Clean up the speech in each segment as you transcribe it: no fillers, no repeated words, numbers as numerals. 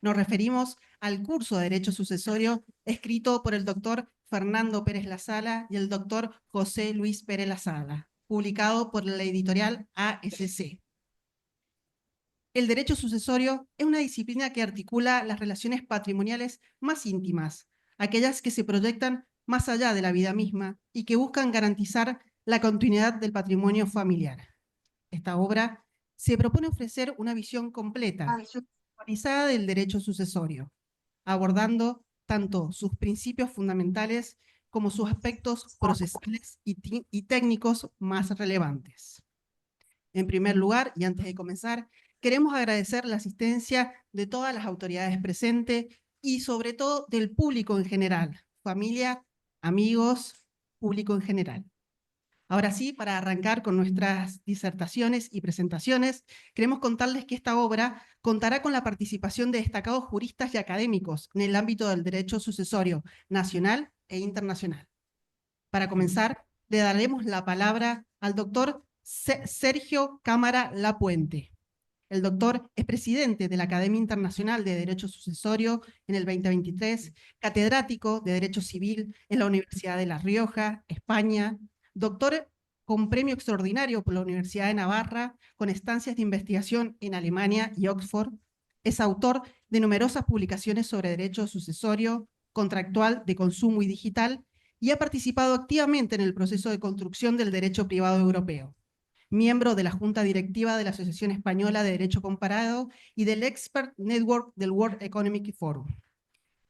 Nos referimos al curso de Derecho Sucesorio escrito por el doctor Fernando Pérez Lasala y el doctor José Luis Pérez Lasala, publicado por la editorial ASC. El derecho sucesorio es una disciplina que articula las relaciones patrimoniales más íntimas, aquellas que se proyectan más allá de la vida misma y que buscan garantizar la continuidad del patrimonio familiar. Esta obra se propone ofrecer una visión completa, actualizada del derecho sucesorio, abordando tanto sus principios fundamentales como sus aspectos procesales y técnicos más relevantes. En primer lugar, y antes de comenzar, queremos agradecer la asistencia de todas las autoridades presentes y sobre todo del público en general, familia, amigos, público en general. Ahora sí, para arrancar con nuestras disertaciones y presentaciones, queremos contarles que esta obra contará con la participación de destacados juristas y académicos en el ámbito del derecho sucesorio nacional e internacional. Para comenzar, le daremos la palabra al doctor Sergio Cámara Lapuente. El doctor es presidente de la Academia Internacional de Derecho Sucesorio en el 2023, catedrático de Derecho Civil en la Universidad de La Rioja, España, doctor con premio extraordinario por la Universidad de Navarra, con estancias de investigación en Alemania y Oxford. Es autor de numerosas publicaciones sobre derecho sucesorio, contractual, de consumo y digital, y ha participado activamente en el proceso de construcción del derecho privado europeo. Miembro de la Junta Directiva de la Asociación Española de Derecho Comparado y del Expert Network del World Economic Forum.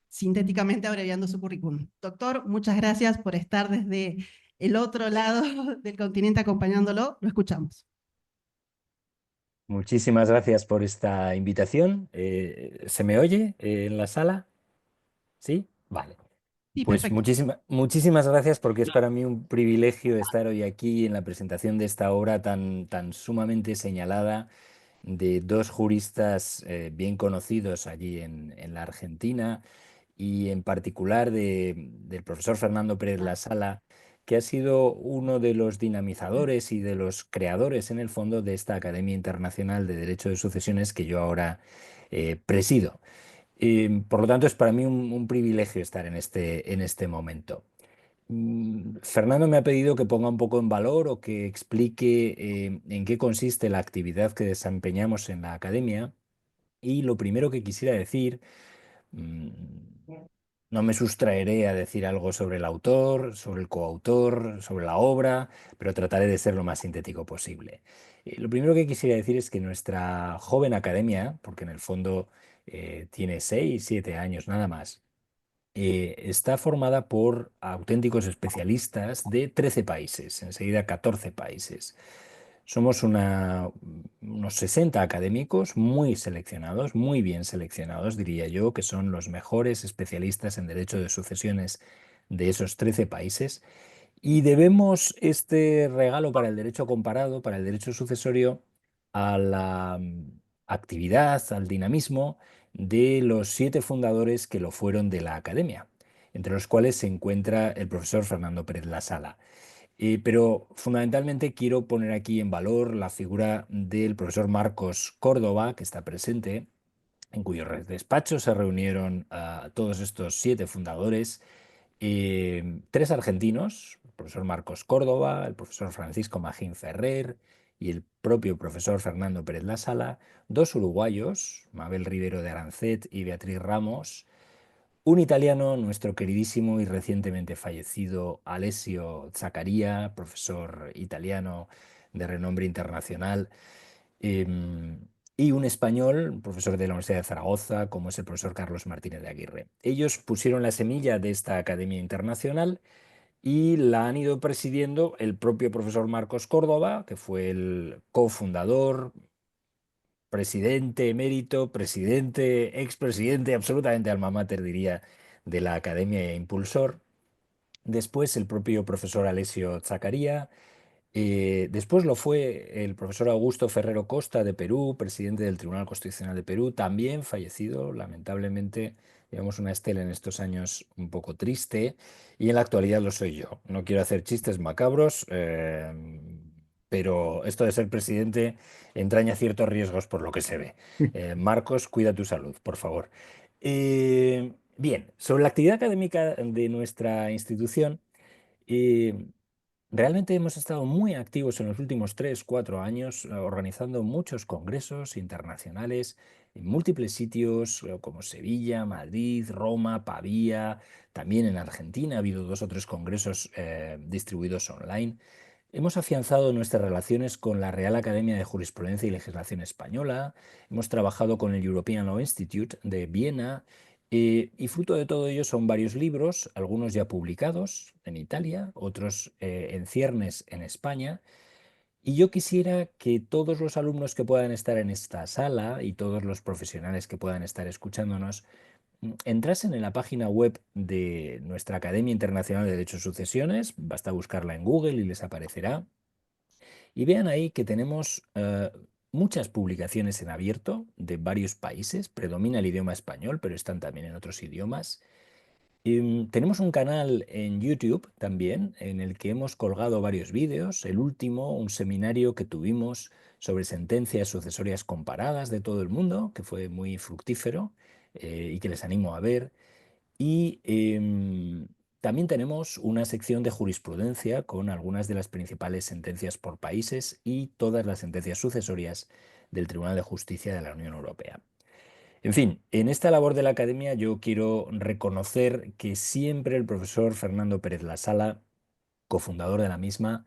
Sintéticamente abreviando su currículum. Doctor, muchas gracias por estar desde el otro lado del continente acompañándolo. Lo escuchamos. Muchísimas gracias por esta invitación. ¿Se me oye en la sala? ¿Sí? Vale. Sí, Pues perfecto. muchísimas gracias porque es para mí un privilegio estar hoy aquí en la presentación de esta obra tan sumamente señalada de dos juristas bien conocidos allí en la Argentina y en particular del profesor Fernando Pérez Lasala, que ha sido uno de los dinamizadores y de los creadores en el fondo de esta Academia Internacional de Derecho de Sucesiones que yo ahora presido. Por lo tanto, es para mí un privilegio estar en este momento. Fernando me ha pedido que ponga un poco en valor o que explique en qué consiste la actividad que desempeñamos en la academia. Y lo primero que quisiera decir, mm, no me sustraeré a decir algo sobre el autor, sobre el coautor, sobre la obra, pero trataré de ser lo más sintético posible. Lo primero que quisiera decir es que nuestra joven academia, porque en el fondo tiene 6, 7 años nada más, está formada por auténticos especialistas de 13 países, enseguida 14 países. Somos unos 60 académicos muy seleccionados, muy bien seleccionados, diría yo, que son los mejores especialistas en derecho de sucesiones de esos 13 países. Y debemos este regalo para el derecho comparado, para el derecho sucesorio, a la actividad, al dinamismo de los 7 fundadores que lo fueron de la academia, entre los cuales se encuentra el profesor Fernando Pérez Lasala. Pero fundamentalmente quiero poner aquí en valor la figura del profesor Marcos Córdoba, que está presente, en cuyo despacho se reunieron todos estos 7 fundadores, 3 argentinos, el profesor Marcos Córdoba, el profesor Francisco Magín Ferrer y el propio profesor Fernando Pérez Lasala, 2 uruguayos, Mabel Rivero de Arancet y Beatriz Ramos, un italiano, nuestro queridísimo y recientemente fallecido Alessio Zaccaria, profesor italiano de renombre internacional, y un español, profesor de la Universidad de Zaragoza, como es el profesor Carlos Martínez de Aguirre. Ellos pusieron la semilla de esta Academia Internacional y la han ido presidiendo el propio profesor Marcos Córdoba, que fue el cofundador, presidente emérito, presidente, expresidente, absolutamente alma mater, diría, de la Academia e impulsor. Después el propio profesor Alessio Zaccaria. Después lo fue el profesor Augusto Ferrero Costa de Perú, presidente del Tribunal Constitucional de Perú, también fallecido, lamentablemente. Llevamos una estela en estos años un poco triste y en la actualidad lo soy yo. No quiero hacer chistes macabros. pero esto de ser presidente entraña ciertos riesgos por lo que se ve. Marcos, cuida tu salud, por favor. Bien, sobre la actividad académica de nuestra institución, eh, realmente hemos estado muy activos en los últimos 3, 4 años, organizando muchos congresos internacionales en múltiples sitios como Sevilla, Madrid, Roma, Pavía, también en Argentina ha habido 2 o 3 congresos distribuidos online. Hemos afianzado nuestras relaciones con la Real Academia de Jurisprudencia y Legislación Española, hemos trabajado con el European Law Institute de Viena, y fruto de todo ello son varios libros, algunos ya publicados en Italia, otros en ciernes en España. Y yo quisiera que todos los alumnos que puedan estar en esta sala y todos los profesionales que puedan estar escuchándonos entrasen en la página web de nuestra Academia Internacional de Derecho de Sucesiones, basta buscarla en Google y les aparecerá, y vean ahí que tenemos muchas publicaciones en abierto de varios países, predomina el idioma español, pero están también en otros idiomas. Tenemos un canal en YouTube también en el que hemos colgado varios vídeos. El último, un seminario que tuvimos sobre sentencias sucesorias comparadas de todo el mundo, que fue muy fructífero y que les animo a ver. Y también tenemos una sección de jurisprudencia con algunas de las principales sentencias por países y todas las sentencias sucesorias del Tribunal de Justicia de la Unión Europea. En fin, en esta labor de la academia yo quiero reconocer que siempre el profesor Fernando Pérez Lasala, cofundador de la misma,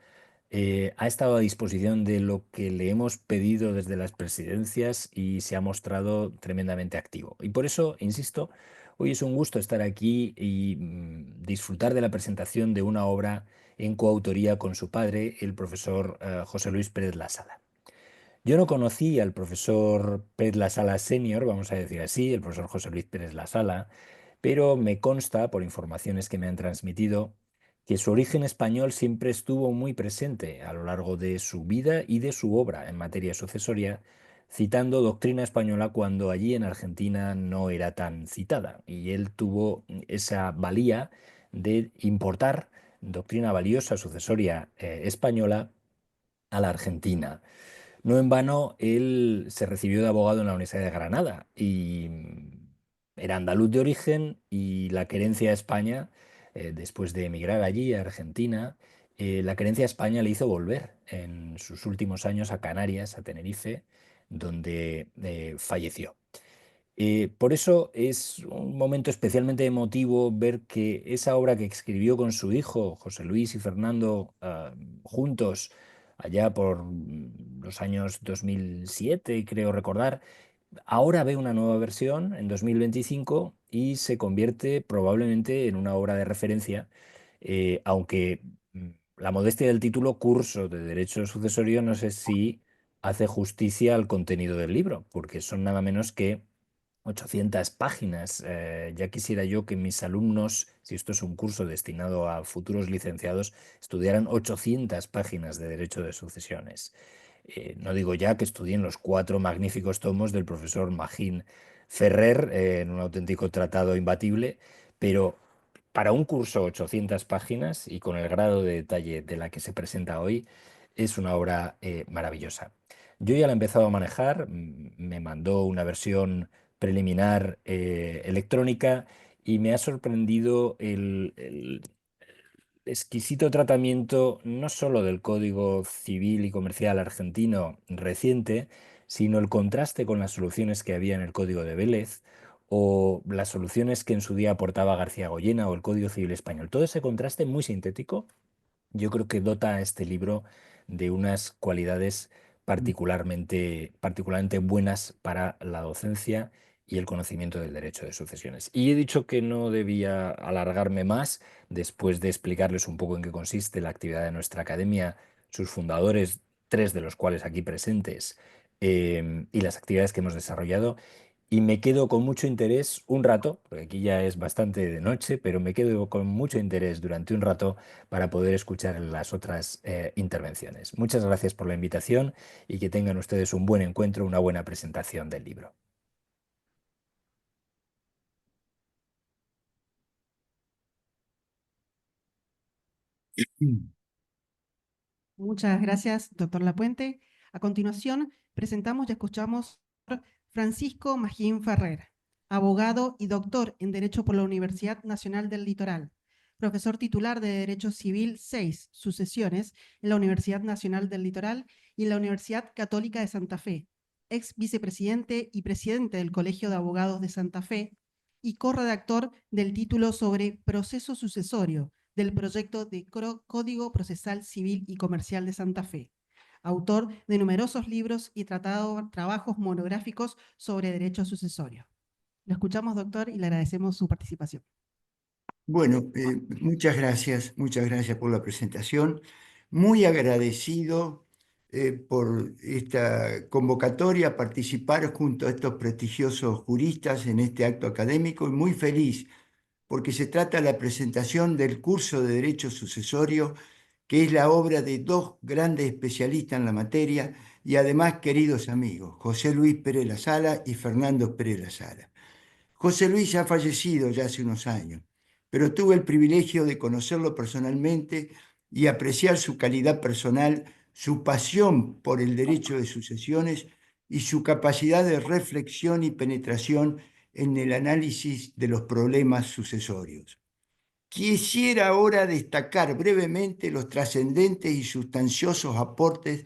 ha estado a disposición de lo que le hemos pedido desde las presidencias y se ha mostrado tremendamente activo. Y por eso, insisto, hoy es un gusto estar aquí y disfrutar de la presentación de una obra en coautoría con su padre, el profesor José Luis Pérez Lasala. Yo no conocí al profesor Pérez Lasala senior, vamos a decir así, el profesor José Luis Pérez Lasala, pero me consta, por informaciones que me han transmitido, que su origen español siempre estuvo muy presente a lo largo de su vida y de su obra en materia sucesoria, citando doctrina española cuando allí en Argentina no era tan citada. Y él tuvo esa valía de importar doctrina valiosa sucesoria española a la Argentina. No en vano, él se recibió de abogado en la Universidad de Granada y era andaluz de origen y la querencia a España, después de emigrar allí a Argentina, la querencia a España le hizo volver en sus últimos años a Canarias, a Tenerife, donde falleció. Por eso es un momento especialmente emotivo ver que esa obra que escribió con su hijo, José Luis y Fernando, juntos, allá por los años 2007, creo recordar, ahora ve una nueva versión en 2025 y se convierte probablemente en una obra de referencia, aunque la modestia del título, Curso de Derecho Sucesorio, no sé si hace justicia al contenido del libro, porque son nada menos que 800 páginas. Ya quisiera yo que mis alumnos, si esto es un curso destinado a futuros licenciados, estudiaran 800 páginas de Derecho de Sucesiones. No digo ya que estudien los 4 magníficos tomos del profesor Magín Ferrer, en un auténtico tratado imbatible, pero para un curso 800 páginas y con el grado de detalle de la que se presenta hoy, es una obra maravillosa. Yo ya la he empezado a manejar, me mandó una versión preliminar electrónica y me ha sorprendido el exquisito tratamiento no solo del Código Civil y Comercial argentino reciente, sino el contraste con las soluciones que había en el Código de Vélez o las soluciones que en su día aportaba García Goyena o el Código Civil español. Todo ese contraste muy sintético yo creo que dota a este libro de unas cualidades particularmente buenas para la docencia y el conocimiento del derecho de sucesiones. Y he dicho que no debía alargarme más después de explicarles un poco en qué consiste la actividad de nuestra academia, sus fundadores, 3 de los cuales aquí presentes, y las actividades que hemos desarrollado. Y me quedo con mucho interés un rato, porque aquí ya es bastante de noche, pero me quedo con mucho interés durante un rato para poder escuchar las otras intervenciones. Muchas gracias por la invitación y que tengan ustedes un buen encuentro, una buena presentación del libro. Muchas gracias, doctor Lapuente. A continuación, presentamos y escuchamos a Francisco Magín Ferrer, abogado y doctor en Derecho por la Universidad Nacional del Litoral, profesor titular de Derecho Civil 6 Sucesiones en la Universidad Nacional del Litoral y en la Universidad Católica de Santa Fe, ex vicepresidente y presidente del Colegio de Abogados de Santa Fe y corredactor del título sobre proceso sucesorio del proyecto de Código Procesal Civil y Comercial de Santa Fe, autor de numerosos libros y trabajos monográficos sobre derecho sucesorio. Lo escuchamos, doctor, y le agradecemos su participación. Bueno, muchas gracias por la presentación. Muy agradecido por esta convocatoria a participar junto a estos prestigiosos juristas en este acto académico y muy feliz porque se trata de la presentación del curso de Derecho Sucesorio, que es la obra de dos grandes especialistas en la materia y además queridos amigos, José Luis Pérez La Sala y Fernando Pérez La Sala. José Luis ha fallecido ya hace unos años, pero tuve el privilegio de conocerlo personalmente y apreciar su calidad personal, su pasión por el derecho de sucesiones y su capacidad de reflexión y penetración en el análisis de los problemas sucesorios. Quisiera ahora destacar brevemente los trascendentes y sustanciosos aportes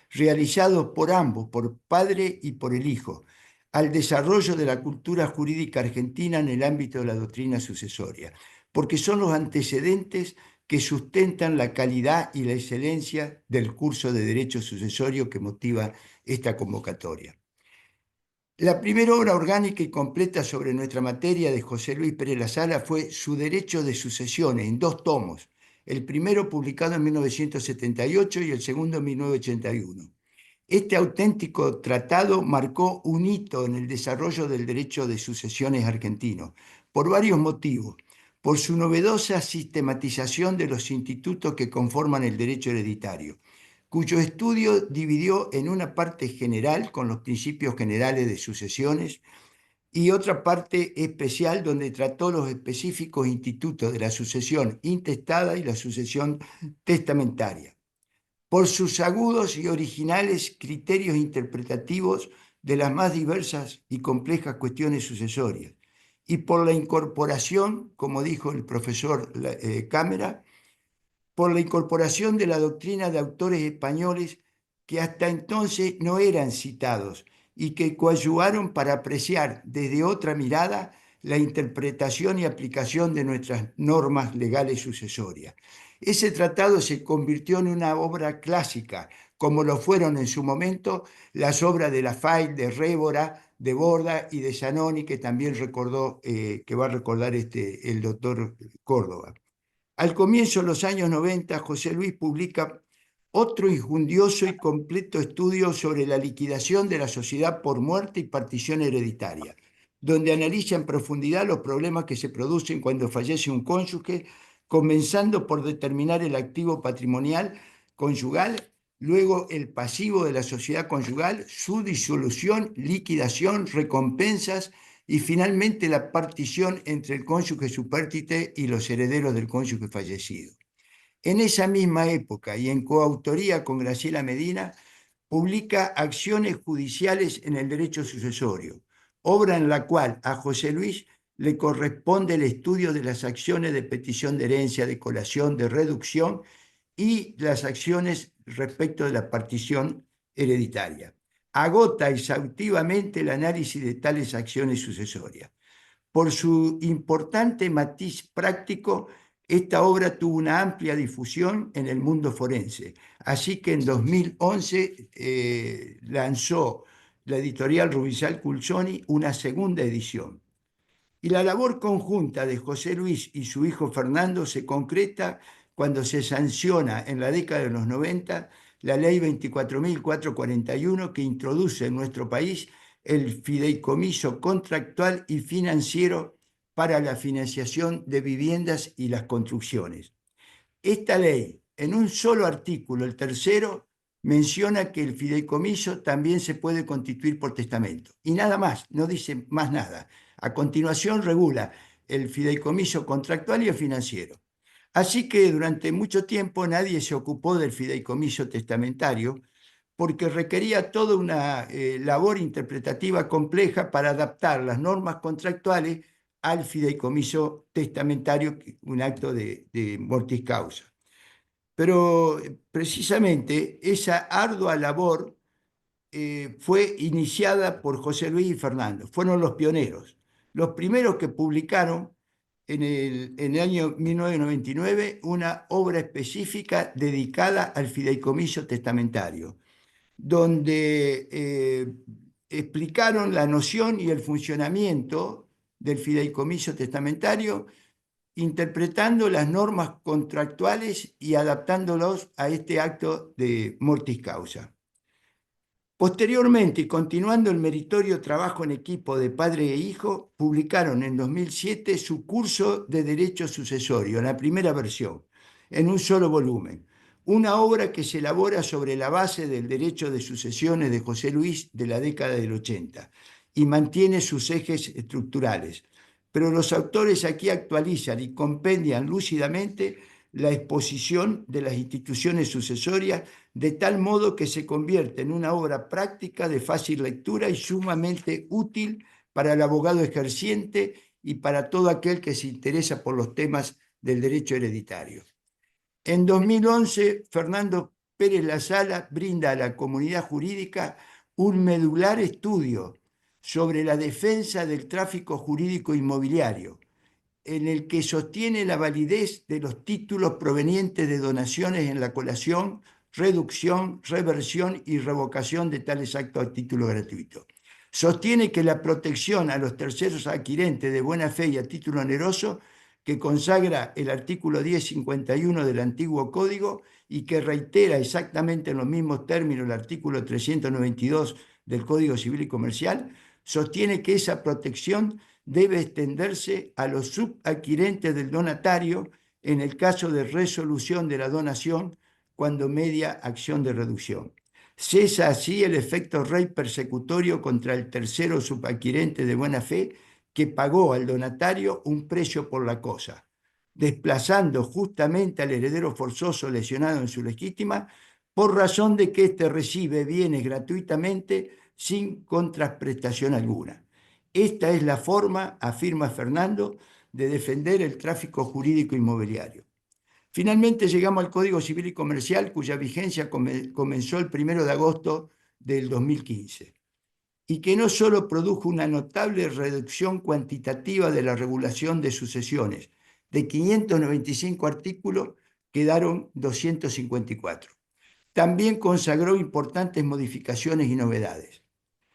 realizados por ambos, por padre y por el hijo, al desarrollo de la cultura jurídica argentina en el ámbito de la doctrina sucesoria, porque son los antecedentes que sustentan la calidad y la excelencia del curso de Derecho Sucesorio que motiva esta convocatoria. La primera obra orgánica y completa sobre nuestra materia de José Luis Pérez La Sala fue Su Derecho de Sucesiones, en 2 tomos, el primero publicado en 1978 y el segundo en 1981. Este auténtico tratado marcó un hito en el desarrollo del derecho de sucesiones argentino, por varios motivos. Por su novedosa sistematización de los institutos que conforman el derecho hereditario, cuyo estudio dividió en una parte general con los principios generales de sucesiones y otra parte especial donde trató los específicos institutos de la sucesión intestada y la sucesión testamentaria, por sus agudos y originales criterios interpretativos de las más diversas y complejas cuestiones sucesorias, y por la incorporación, como dijo el profesor Cámara, por la incorporación de la doctrina de autores españoles que hasta entonces no eran citados y que coadyuvaron para apreciar desde otra mirada la interpretación y aplicación de nuestras normas legales sucesorias. Ese tratado se convirtió en una obra clásica, como lo fueron en su momento las obras de Lafayette, de Révora, de Borda y de Zanoni, que también recordó, que va a recordar el doctor Córdoba. Al comienzo de los años 90, José Luis publica otro injundioso y completo estudio sobre la liquidación de la sociedad por muerte y partición hereditaria, donde analiza en profundidad los problemas que se producen cuando fallece un cónyuge, comenzando por determinar el activo patrimonial conyugal, luego el pasivo de la sociedad conyugal, su disolución, liquidación, recompensas y finalmente la partición entre el cónyuge supérstite y los herederos del cónyuge fallecido. En esa misma época y en coautoría con Graciela Medina, publica Acciones judiciales en el derecho sucesorio, obra en la cual a José Luis le corresponde el estudio de las acciones de petición de herencia, de colación, de reducción y las acciones respecto de la partición hereditaria. Agota exhaustivamente el análisis de tales acciones sucesorias. Por su importante matiz práctico, esta obra tuvo una amplia difusión en el mundo forense, así que en 2011 lanzó la editorial Rubinstein Culzoni una segunda edición. Y la labor conjunta de José Luis y su hijo Fernando se concreta cuando se sanciona en la década de los 90 la ley 24.441 que introduce en nuestro país el fideicomiso contractual y financiero para la financiación de viviendas y las construcciones. Esta ley, en un solo artículo, el tercero, menciona que el fideicomiso también se puede constituir por testamento. Y nada más, no dice más nada. A continuación regula el fideicomiso contractual y el financiero. Así que durante mucho tiempo nadie se ocupó del fideicomiso testamentario porque requería toda una labor interpretativa compleja para adaptar las normas contractuales al fideicomiso testamentario, un acto de mortis causa. Pero precisamente esa ardua labor fue iniciada por José Luis y Fernando. Fueron los pioneros, los primeros que publicaron en el año 1999 una obra específica dedicada al fideicomiso testamentario, donde explicaron la noción y el funcionamiento del fideicomiso testamentario, interpretando las normas contractuales y adaptándolos a este acto de mortis causa. Posteriormente, y continuando el meritorio trabajo en equipo de padre e hijo, publicaron en 2007 su curso de Derecho Sucesorio, la primera versión, en un solo volumen. Una obra que se elabora sobre la base del derecho de sucesiones de José Luis de la década del 80 y mantiene sus ejes estructurales. Pero los autores aquí actualizan y compendian lúcidamente la exposición de las instituciones sucesorias de tal modo que se convierte en una obra práctica de fácil lectura y sumamente útil para el abogado ejerciente y para todo aquel que se interesa por los temas del derecho hereditario. En 2011, Fernando Pérez Lasala brinda a la comunidad jurídica un medular estudio sobre la defensa del tráfico jurídico inmobiliario, en el que sostiene la validez de los títulos provenientes de donaciones en la colación, reducción, reversión y revocación de tales actos a título gratuito. Sostiene que la protección a los terceros adquirentes de buena fe y a título oneroso, que consagra el artículo 1051 del antiguo Código y que reitera exactamente en los mismos términos el artículo 392 del Código Civil y Comercial, sostiene que esa protección debe extenderse a los subadquirentes del donatario en el caso de resolución de la donación cuando media acción de reducción. Cesa así el efecto rey persecutorio contra el tercero subadquirente de buena fe que pagó al donatario un precio por la cosa, desplazando justamente al heredero forzoso lesionado en su legítima por razón de que éste recibe bienes gratuitamente sin contraprestación alguna. Esta es la forma, afirma Fernando, de defender el tráfico jurídico inmobiliario. Finalmente llegamos al Código Civil y Comercial, cuya vigencia comenzó el 1 de agosto del 2015, y que no solo produjo una notable reducción cuantitativa de la regulación de sucesiones, de 595 artículos quedaron 254. También consagró importantes modificaciones y novedades.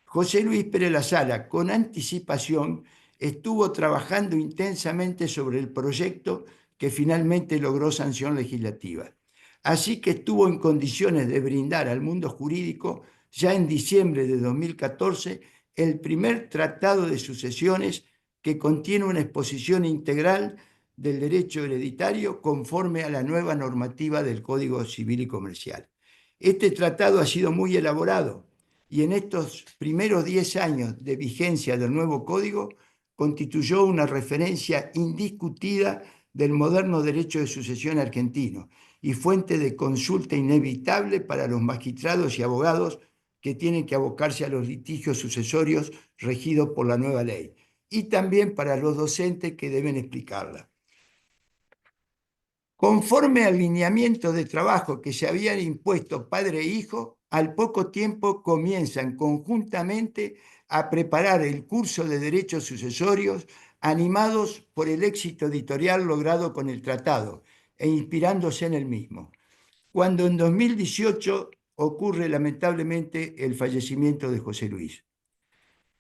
José Luis Pérez Lasala, con anticipación, estuvo trabajando intensamente sobre el proyecto que finalmente logró sanción legislativa. Así que estuvo en condiciones de brindar al mundo jurídico, ya en diciembre de 2014, el primer tratado de sucesiones que contiene una exposición integral del derecho hereditario conforme a la nueva normativa del Código Civil y Comercial. Este tratado ha sido muy elaborado y en estos primeros 10 años de vigencia del nuevo código constituyó una referencia indiscutida del moderno derecho de sucesión argentino y fuente de consulta inevitable para los magistrados y abogados que tienen que abocarse a los litigios sucesorios regidos por la nueva ley, y también para los docentes que deben explicarla. Conforme al lineamiento de trabajo que se habían impuesto padre e hijo, al poco tiempo comienzan conjuntamente a preparar el curso de derechos sucesorios, animados por el éxito editorial logrado con el tratado e inspirándose en el mismo, cuando en 2018 ocurre lamentablemente el fallecimiento de José Luis.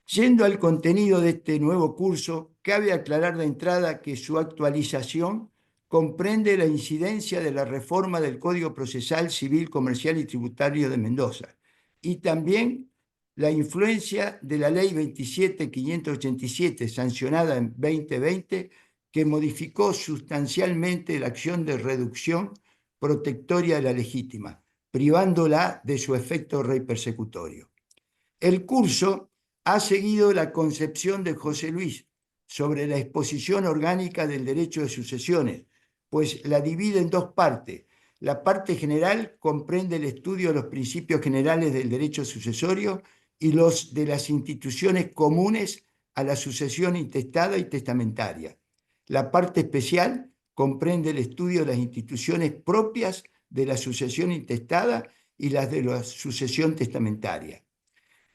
Yendo al contenido de este nuevo curso, cabe aclarar de entrada que su actualización comprende la incidencia de la reforma del Código Procesal Civil, Comercial y Tributario de Mendoza y también la influencia de la Ley 27.587, sancionada en 2020, que modificó sustancialmente la acción de reducción protectoria de la legítima, privándola de su efecto rey persecutorio. El curso ha seguido la concepción de José Luis sobre la exposición orgánica del derecho de sucesiones, pues la divide en dos partes. La parte general comprende el estudio de los principios generales del derecho sucesorio y los de las instituciones comunes a la sucesión intestada y testamentaria. La parte especial comprende el estudio de las instituciones propias de la sucesión intestada y las de la sucesión testamentaria.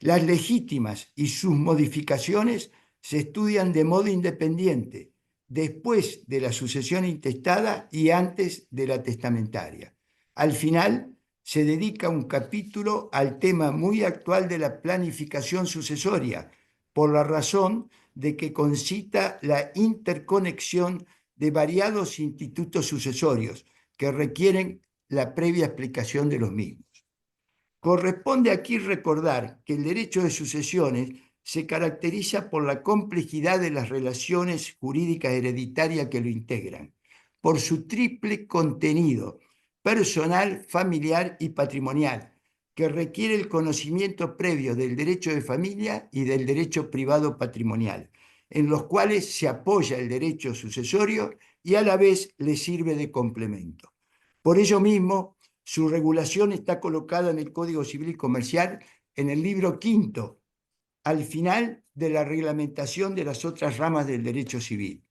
Las legítimas y sus modificaciones se estudian de modo independiente, después de la sucesión intestada y antes de la testamentaria. Al final, se dedica un capítulo al tema muy actual de la planificación sucesoria, por la razón de que concita la interconexión de variados institutos sucesorios que requieren la previa explicación de los mismos. Corresponde aquí recordar que el derecho de sucesiones se caracteriza por la complejidad de las relaciones jurídicas hereditarias que lo integran, por su triple contenido personal, familiar y patrimonial, que requiere el conocimiento previo del derecho de familia y del derecho privado patrimonial, en los cuales se apoya el derecho sucesorio y a la vez le sirve de complemento. Por ello mismo, su regulación está colocada en el Código Civil y Comercial en el libro quinto, al final de la reglamentación de las otras ramas del derecho civil.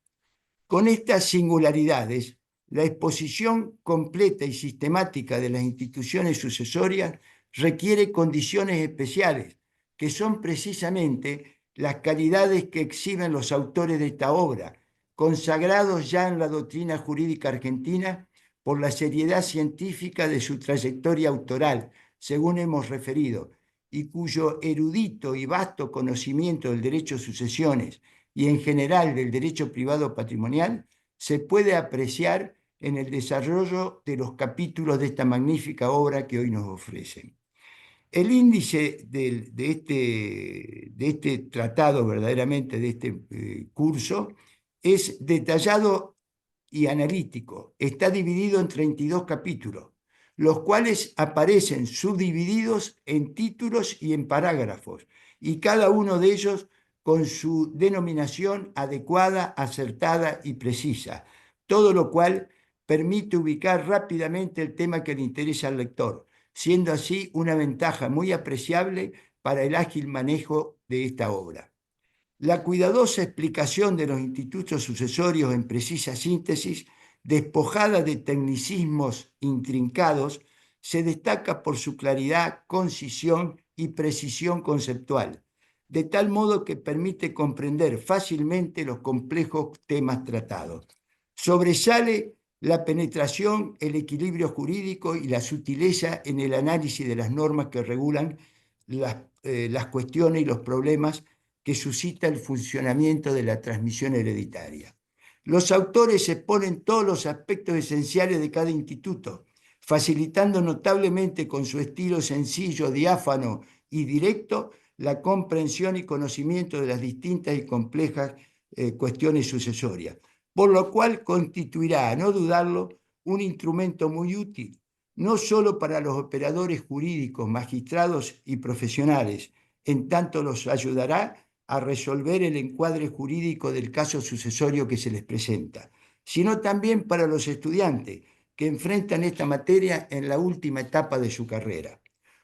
Con estas singularidades, la exposición completa y sistemática de las instituciones sucesorias requiere condiciones especiales, que son precisamente las calidades que exhiben los autores de esta obra, consagrados ya en la doctrina jurídica argentina por la seriedad científica de su trayectoria autoral, según hemos referido, y cuyo erudito y vasto conocimiento del derecho de sucesiones y en general del derecho privado patrimonial se puede apreciar en el desarrollo de los capítulos de esta magnífica obra que hoy nos ofrecen. El índice de este tratado, verdaderamente de este curso, es detallado y analítico. Está dividido en 32 capítulos, los cuales aparecen subdivididos en títulos y en parágrafos, y cada uno de ellos con su denominación adecuada, acertada y precisa, todo lo cual permite ubicar rápidamente el tema que le interesa al lector, siendo así una ventaja muy apreciable para el ágil manejo de esta obra. La cuidadosa explicación de los institutos sucesorios en precisa síntesis, despojada de tecnicismos intrincados, se destaca por su claridad, concisión y precisión conceptual, de tal modo que permite comprender fácilmente los complejos temas tratados. Sobresale la penetración, el equilibrio jurídico y la sutileza en el análisis de las normas que regulan las cuestiones y los problemas que suscita el funcionamiento de la transmisión hereditaria. Los autores exponen todos los aspectos esenciales de cada instituto, facilitando notablemente con su estilo sencillo, diáfano y directo la comprensión y conocimiento de las distintas y complejas cuestiones sucesorias, por lo cual constituirá, a no dudarlo, un instrumento muy útil, no solo para los operadores jurídicos, magistrados y profesionales, en tanto los ayudará a resolver el encuadre jurídico del caso sucesorio que se les presenta, sino también para los estudiantes que enfrentan esta materia en la última etapa de su carrera.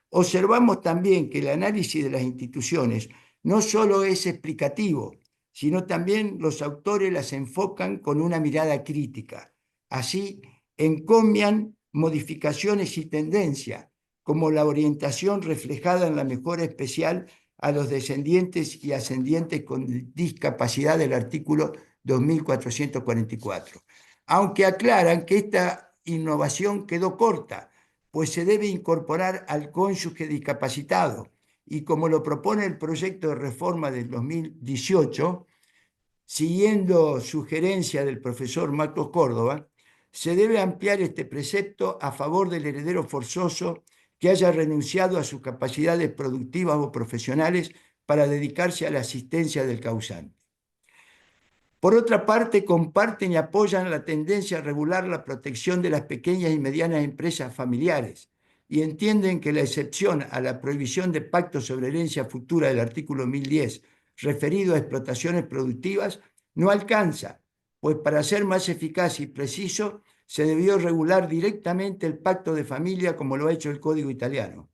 Observamos también que el análisis de las instituciones no solo es explicativo, sino también los autores las enfocan con una mirada crítica. Así, encomian modificaciones y tendencias, como la orientación reflejada en la mejora especial a los descendientes y ascendientes con discapacidad del artículo 2444. Aunque aclaran que esta innovación quedó corta, pues se debe incorporar al cónyuge discapacitado y como lo propone el proyecto de reforma del 2018, siguiendo sugerencia del profesor Marcos Córdoba, se debe ampliar este precepto a favor del heredero forzoso que haya renunciado a sus capacidades productivas o profesionales para dedicarse a la asistencia del causante. Por otra parte, comparten y apoyan la tendencia a regular la protección de las pequeñas y medianas empresas familiares y entienden que la excepción a la prohibición de pactos sobre herencia futura del artículo 1010, referido a explotaciones productivas, no alcanza, pues para ser más eficaz y preciso, se debió regular directamente el pacto de familia como lo ha hecho el Código italiano.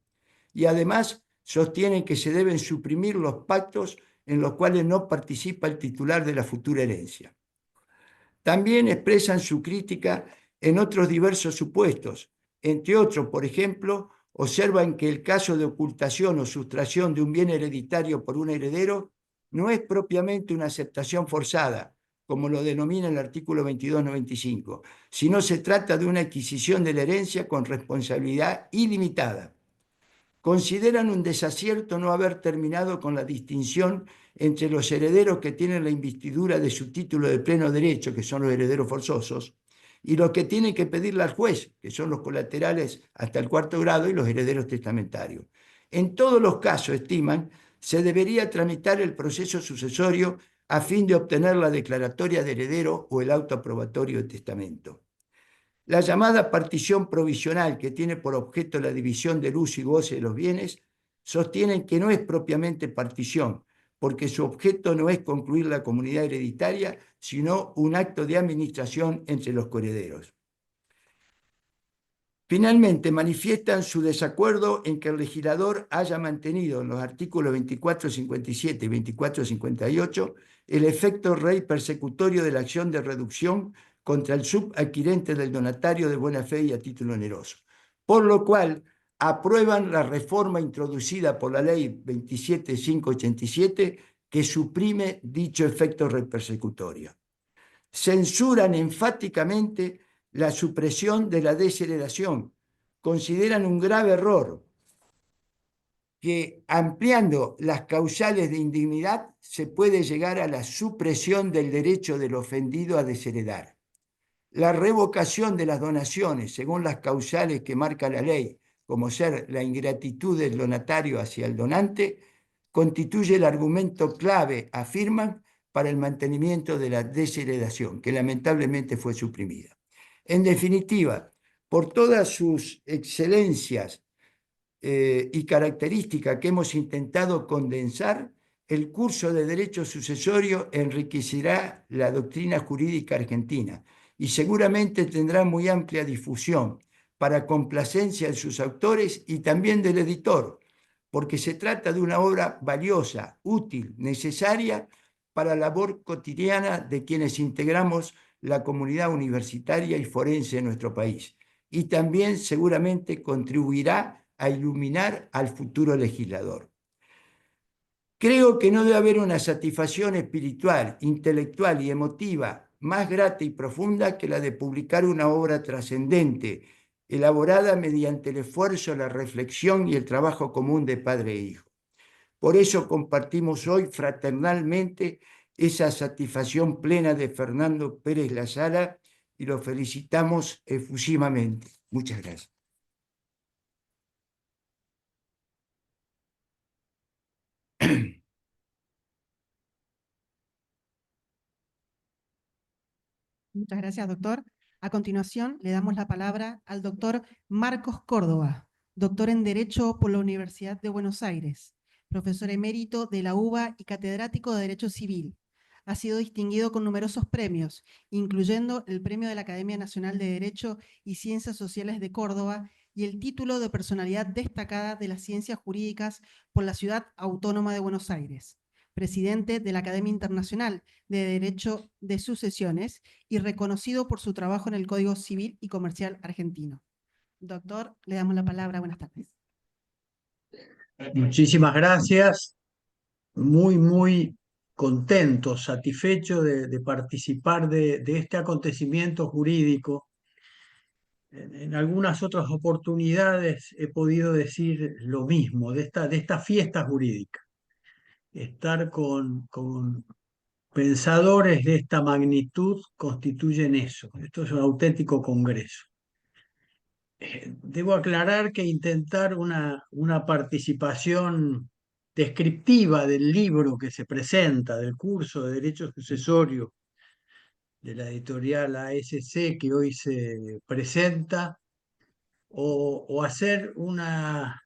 Y además sostienen que se deben suprimir los pactos en los cuales no participa el titular de la futura herencia. También expresan su crítica en otros diversos supuestos. Entre otros, por ejemplo, observan que el caso de ocultación o sustracción de un bien hereditario por un heredero no es propiamente una aceptación forzada, como lo denomina el artículo 2295, sino se trata de una adquisición de la herencia con responsabilidad ilimitada. Consideran un desacierto no haber terminado con la distinción entre los herederos que tienen la investidura de su título de pleno derecho, que son los herederos forzosos, y los que tienen que pedirle al juez, que son los colaterales hasta el cuarto grado y los herederos testamentarios. En todos los casos, estiman, se debería tramitar el proceso sucesorio a fin de obtener la declaratoria de heredero o el auto aprobatorio de testamento. La llamada partición provisional, que tiene por objeto la división del uso y goce de los bienes, sostienen que no es propiamente partición, porque su objeto no es concluir la comunidad hereditaria, sino un acto de administración entre los coherederos. Finalmente, manifiestan su desacuerdo en que el legislador haya mantenido en los artículos 2457 y 2458 el efecto rey persecutorio de la acción de reducción contra el subadquirente del donatario de buena fe y a título oneroso, por lo cual aprueban la reforma introducida por la ley 27587 que suprime dicho efecto rey persecutorio. Censuran enfáticamente la supresión de la desheredación. Consideran un grave error que ampliando las causales de indignidad se puede llegar a la supresión del derecho del ofendido a desheredar. La revocación de las donaciones según las causales que marca la ley, como ser la ingratitud del donatario hacia el donante, constituye el argumento clave, afirman, para el mantenimiento de la desheredación, que lamentablemente fue suprimida. En definitiva, por todas sus excelencias y características que hemos intentado condensar, el curso de Derecho Sucesorio enriquecerá la doctrina jurídica argentina y seguramente tendrá muy amplia difusión para complacencia de sus autores y también del editor, porque se trata de una obra valiosa, útil, necesaria para la labor cotidiana de quienes integramos la comunidad universitaria y forense de nuestro país. Y también seguramente contribuirá a iluminar al futuro legislador. Creo que no debe haber una satisfacción espiritual, intelectual y emotiva más grata y profunda que la de publicar una obra trascendente, elaborada mediante el esfuerzo, la reflexión y el trabajo común de padre e hijo. Por eso compartimos hoy fraternalmente esa satisfacción plena de Fernando Pérez La Sala y lo felicitamos efusivamente. Muchas gracias. Muchas gracias, doctor. A continuación, le damos la palabra al doctor Marcos Córdoba, doctor en Derecho por la Universidad de Buenos Aires, profesor emérito de la UBA y catedrático de Derecho Civil. Ha sido distinguido con numerosos premios, incluyendo el Premio de la Academia Nacional de Derecho y Ciencias Sociales de Córdoba y el título de Personalidad Destacada de las Ciencias Jurídicas por la Ciudad Autónoma de Buenos Aires, presidente de la Academia Internacional de Derecho de Sucesiones y reconocido por su trabajo en el Código Civil y Comercial argentino. Doctor, le damos la palabra. Buenas tardes. Muchísimas gracias. Muy contento, satisfecho de participar de este acontecimiento jurídico. En algunas otras oportunidades he podido decir lo mismo, de esta fiesta jurídica. Estar con pensadores de esta magnitud constituyen eso. Esto es un auténtico congreso. Debo aclarar que intentar una participación descriptiva del libro que se presenta, del curso de Derecho Sucesorio de la editorial ASC que hoy se presenta, o hacer una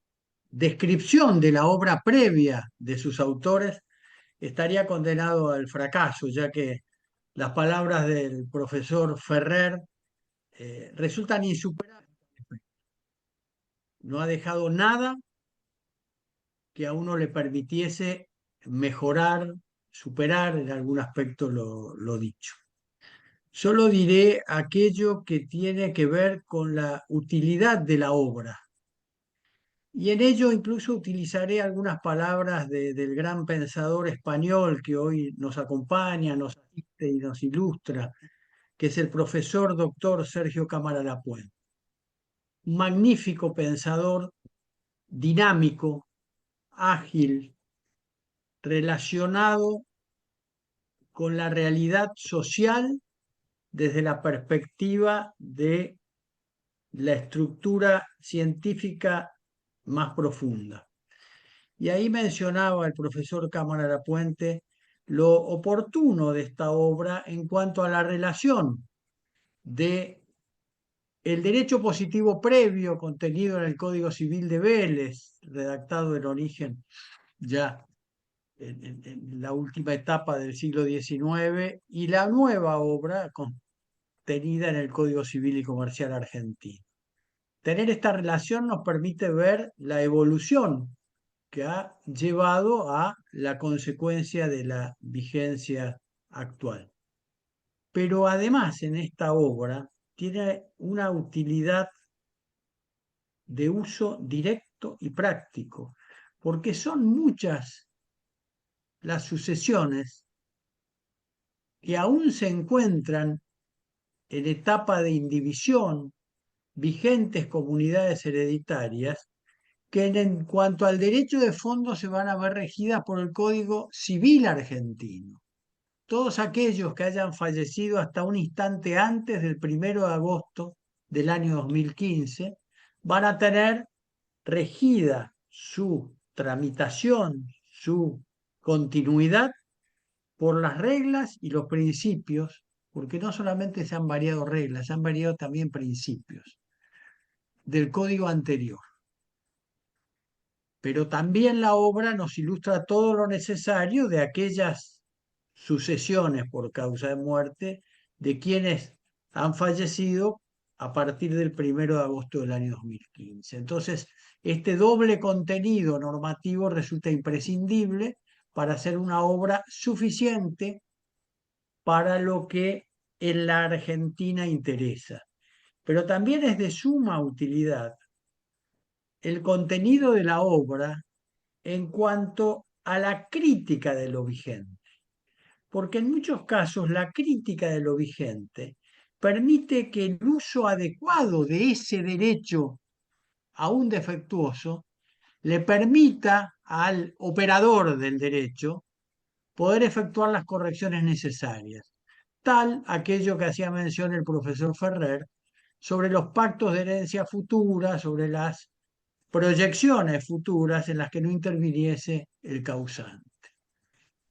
descripción de la obra previa de sus autores, estaría condenado al fracaso, ya que las palabras del profesor Ferrer resultan insuperables. No ha dejado nada que a uno le permitiese mejorar, superar en algún aspecto lo dicho. Solo diré aquello que tiene que ver con la utilidad de la obra. Y en ello incluso utilizaré algunas palabras del gran pensador español que hoy nos acompaña, nos asiste y nos ilustra, que es el profesor doctor Sergio Cámara Lapuente. Un magnífico pensador, dinámico, ágil, relacionado con la realidad social desde la perspectiva de la estructura científica más profunda. Y ahí mencionaba el profesor Cámara Lapuente lo oportuno de esta obra en cuanto a la relación de el derecho positivo previo contenido en el Código Civil de Vélez, redactado en origen ya en la última etapa del siglo XIX, y la nueva obra contenida en el Código Civil y Comercial argentino. Tener esta relación nos permite ver la evolución que ha llevado a la consecuencia de la vigencia actual. Pero además en esta obra tiene una utilidad de uso directo y práctico, porque son muchas las sucesiones que aún se encuentran en etapa de indivisión, vigentes comunidades hereditarias, que en cuanto al derecho de fondo se van a ver regidas por el Código Civil argentino. Todos aquellos que hayan fallecido hasta un instante antes del 1 de agosto del año 2015 van a tener regida su tramitación, su continuidad por las reglas y los principios, porque no solamente se han variado reglas, se han variado también principios del código anterior. Pero también la obra nos ilustra todo lo necesario de aquellas sucesiones por causa de muerte de quienes han fallecido a partir del 1 de agosto del año 2015. Entonces, este doble contenido normativo resulta imprescindible para hacer una obra suficiente para lo que en la Argentina interesa. Pero también es de suma utilidad el contenido de la obra en cuanto a la crítica de lo vigente. Porque en muchos casos la crítica de lo vigente permite que el uso adecuado de ese derecho aún defectuoso le permita al operador del derecho poder efectuar las correcciones necesarias. Tal aquello que hacía mención el profesor Ferrer sobre los pactos de herencia futura, sobre las proyecciones futuras en las que no interviniese el causante.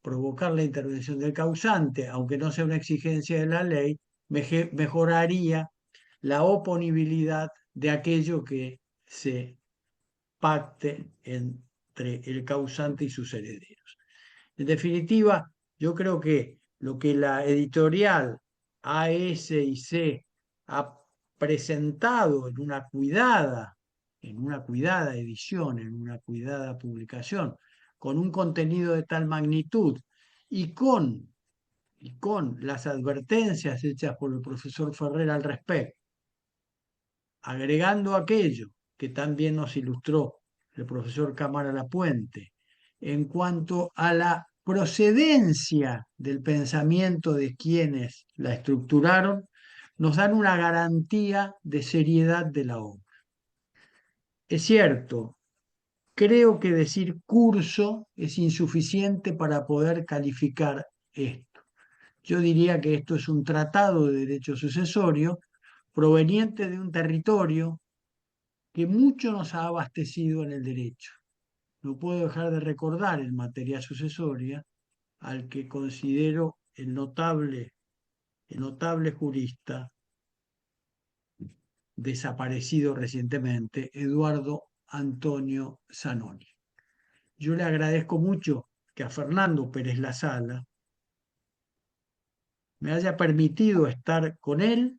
Provocar la intervención del causante, aunque no sea una exigencia de la ley, mejoraría la oponibilidad de aquello que se pacte entre el causante y sus herederos. En definitiva, yo creo que lo que la editorial AS&C ha presentado en una cuidada edición, en una cuidada publicación, con un contenido de tal magnitud y con las advertencias hechas por el profesor Ferrer al respecto, agregando aquello que también nos ilustró el profesor Cámara Lapuente en cuanto a la procedencia del pensamiento de quienes la estructuraron, nos dan una garantía de seriedad de la obra. Es cierto, creo que decir curso es insuficiente para poder calificar esto. Yo diría que esto es un tratado de derecho sucesorio proveniente de un territorio que mucho nos ha abastecido en el derecho. No puedo dejar de recordar en materia sucesoria al que considero el notable jurista desaparecido recientemente, Eduardo Antonio Zanoni. Yo le agradezco mucho que a Fernando Pérez Lasala me haya permitido estar con él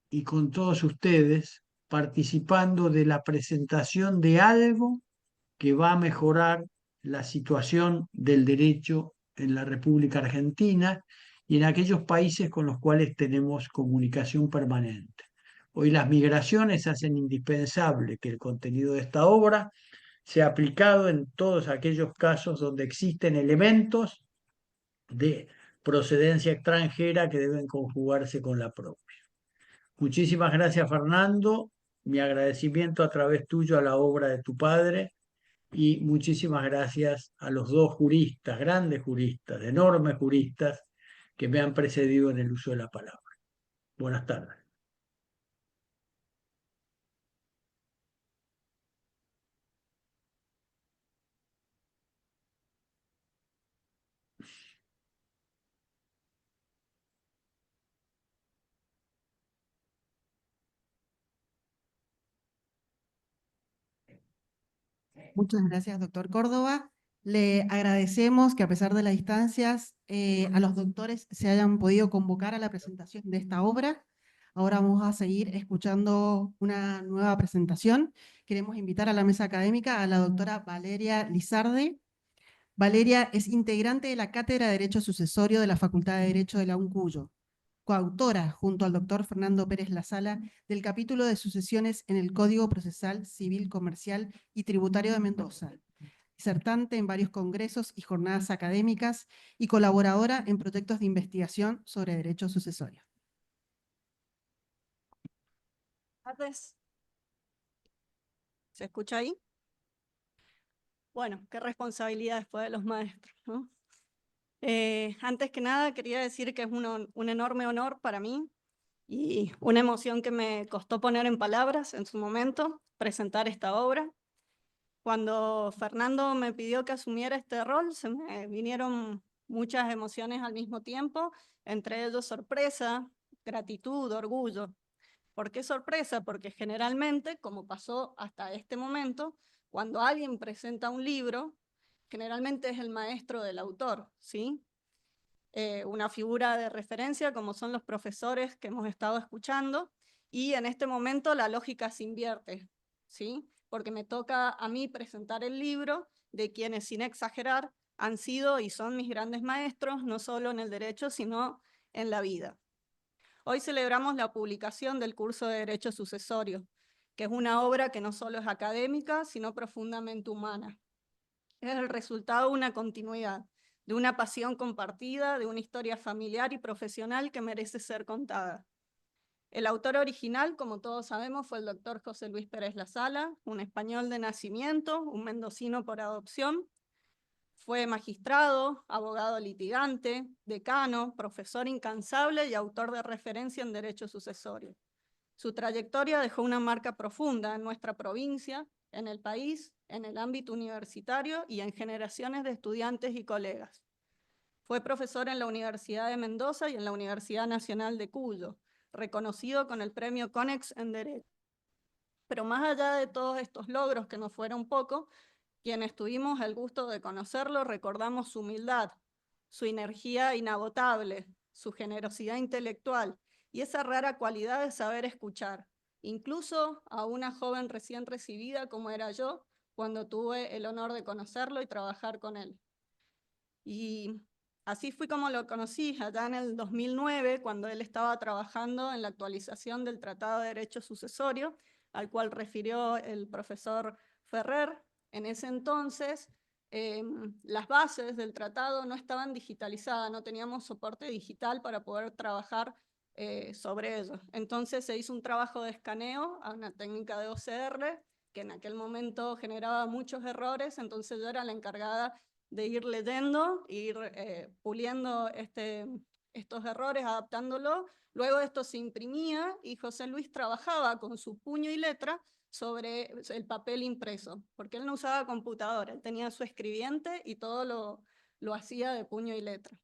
y con todos ustedes, participando de la presentación de algo que va a mejorar la situación del derecho en la República Argentina y en aquellos países con los cuales tenemos comunicación permanente. Hoy las migraciones hacen indispensable que el contenido de esta obra sea aplicado en todos aquellos casos donde existen elementos de procedencia extranjera que deben conjugarse con la propia. Muchísimas gracias, Fernando. Mi agradecimiento a través tuyo a la obra de tu padre y muchísimas gracias a los dos juristas, grandes juristas, enormes juristas que me han precedido en el uso de la palabra. Buenas tardes. Muchas gracias, doctor Córdoba. Le agradecemos que a pesar de las distancias, a los doctores se hayan podido convocar a la presentación de esta obra. Ahora vamos a seguir escuchando una nueva presentación. Queremos invitar a la mesa académica a la doctora Valeria Lizarde. Valeria es integrante de la Cátedra de Derecho Sucesorio de la Facultad de Derecho de la UNCUYO, coautora, junto al doctor Fernando Pérez Lasala, del capítulo de sucesiones en el Código Procesal Civil, Comercial y Tributario de Mendoza, disertante en varios congresos y jornadas académicas y colaboradora en proyectos de investigación sobre derecho sucesorio. Tardes. ¿Se escucha ahí? Bueno, qué responsabilidad después de los maestros, ¿no? Antes que nada, quería decir que es un enorme honor para mí y una emoción que me costó poner en palabras en su momento, presentar esta obra. Cuando Fernando me pidió que asumiera este rol, se me vinieron muchas emociones al mismo tiempo, entre ellos sorpresa, gratitud, orgullo. ¿Por qué sorpresa? Porque generalmente, como pasó hasta este momento, cuando alguien presenta un libro, generalmente es el maestro del autor, ¿sí? Una figura de referencia como son los profesores que hemos estado escuchando, y en este momento la lógica se invierte, ¿sí? Porque me toca a mí presentar el libro de quienes, sin exagerar, han sido y son mis grandes maestros, no solo en el derecho, sino en la vida. Hoy celebramos la publicación del curso de Derecho Sucesorio, que es una obra que no solo es académica, sino profundamente humana. Es el resultado de una continuidad, de una pasión compartida, de una historia familiar y profesional que merece ser contada. El autor original, como todos sabemos, fue el doctor José Luis Pérez Lasala, un español de nacimiento, un mendocino por adopción. Fue magistrado, abogado litigante, decano, profesor incansable y autor de referencia en derecho sucesorio. Su trayectoria dejó una marca profunda en nuestra provincia, en el país, en el ámbito universitario y en generaciones de estudiantes y colegas. Fue profesor en la Universidad de Mendoza y en la Universidad Nacional de Cuyo, reconocido con el premio Conex en Derecho. Pero más allá de todos estos logros, que no fueron poco, quienes tuvimos el gusto de conocerlo recordamos su humildad, su energía inagotable, su generosidad intelectual y esa rara cualidad de saber escuchar, incluso a una joven recién recibida como era yo, cuando tuve el honor de conocerlo y trabajar con él. Y así fui como lo conocí allá en el 2009, cuando él estaba trabajando en la actualización del Tratado de Derecho Sucesorio, al cual refirió el profesor Ferrer. En ese entonces, las bases del tratado no estaban digitalizadas, no teníamos soporte digital para poder trabajar sobre ello. Entonces se hizo un trabajo de escaneo a una técnica de OCR, que en aquel momento generaba muchos errores, entonces yo era la encargada de ir leyendo, ir puliendo estos errores, adaptándolo. Luego esto se imprimía y José Luis trabajaba con su puño y letra sobre el papel impreso, porque él no usaba computadora, él tenía su escribiente y todo lo hacía de puño y letra.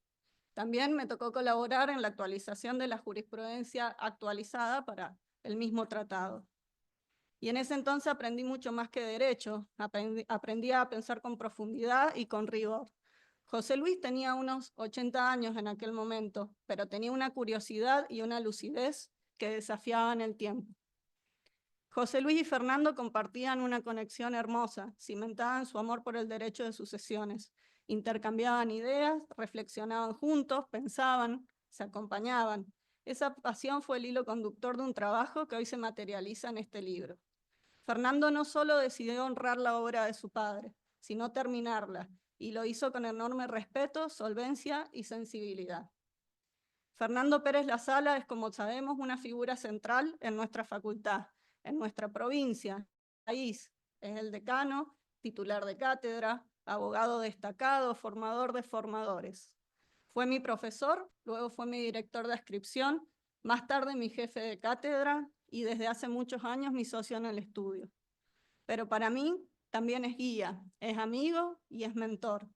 También me tocó colaborar en la actualización de la jurisprudencia actualizada para el mismo tratado. Y en ese entonces aprendí mucho más que derecho, aprendí a pensar con profundidad y con rigor. José Luis tenía unos 80 años en aquel momento, pero tenía una curiosidad y una lucidez que desafiaban el tiempo. José Luis y Fernando compartían una conexión hermosa, cimentada en su amor por el derecho de sucesiones. Intercambiaban ideas, reflexionaban juntos, pensaban, se acompañaban. Esa pasión fue el hilo conductor de un trabajo que hoy se materializa en este libro. Fernando no solo decidió honrar la obra de su padre, sino terminarla, y lo hizo con enorme respeto, solvencia y sensibilidad. Fernando Pérez Lasala es, como sabemos, una figura central en nuestra facultad, en nuestra provincia, país. Es el decano, titular de cátedra, abogado destacado, formador de formadores. Fue mi profesor, luego fue mi director de adscripción, más tarde mi jefe de cátedra y desde hace muchos años mi socio en el estudio. Pero para mí también es guía, es amigo y es mentor.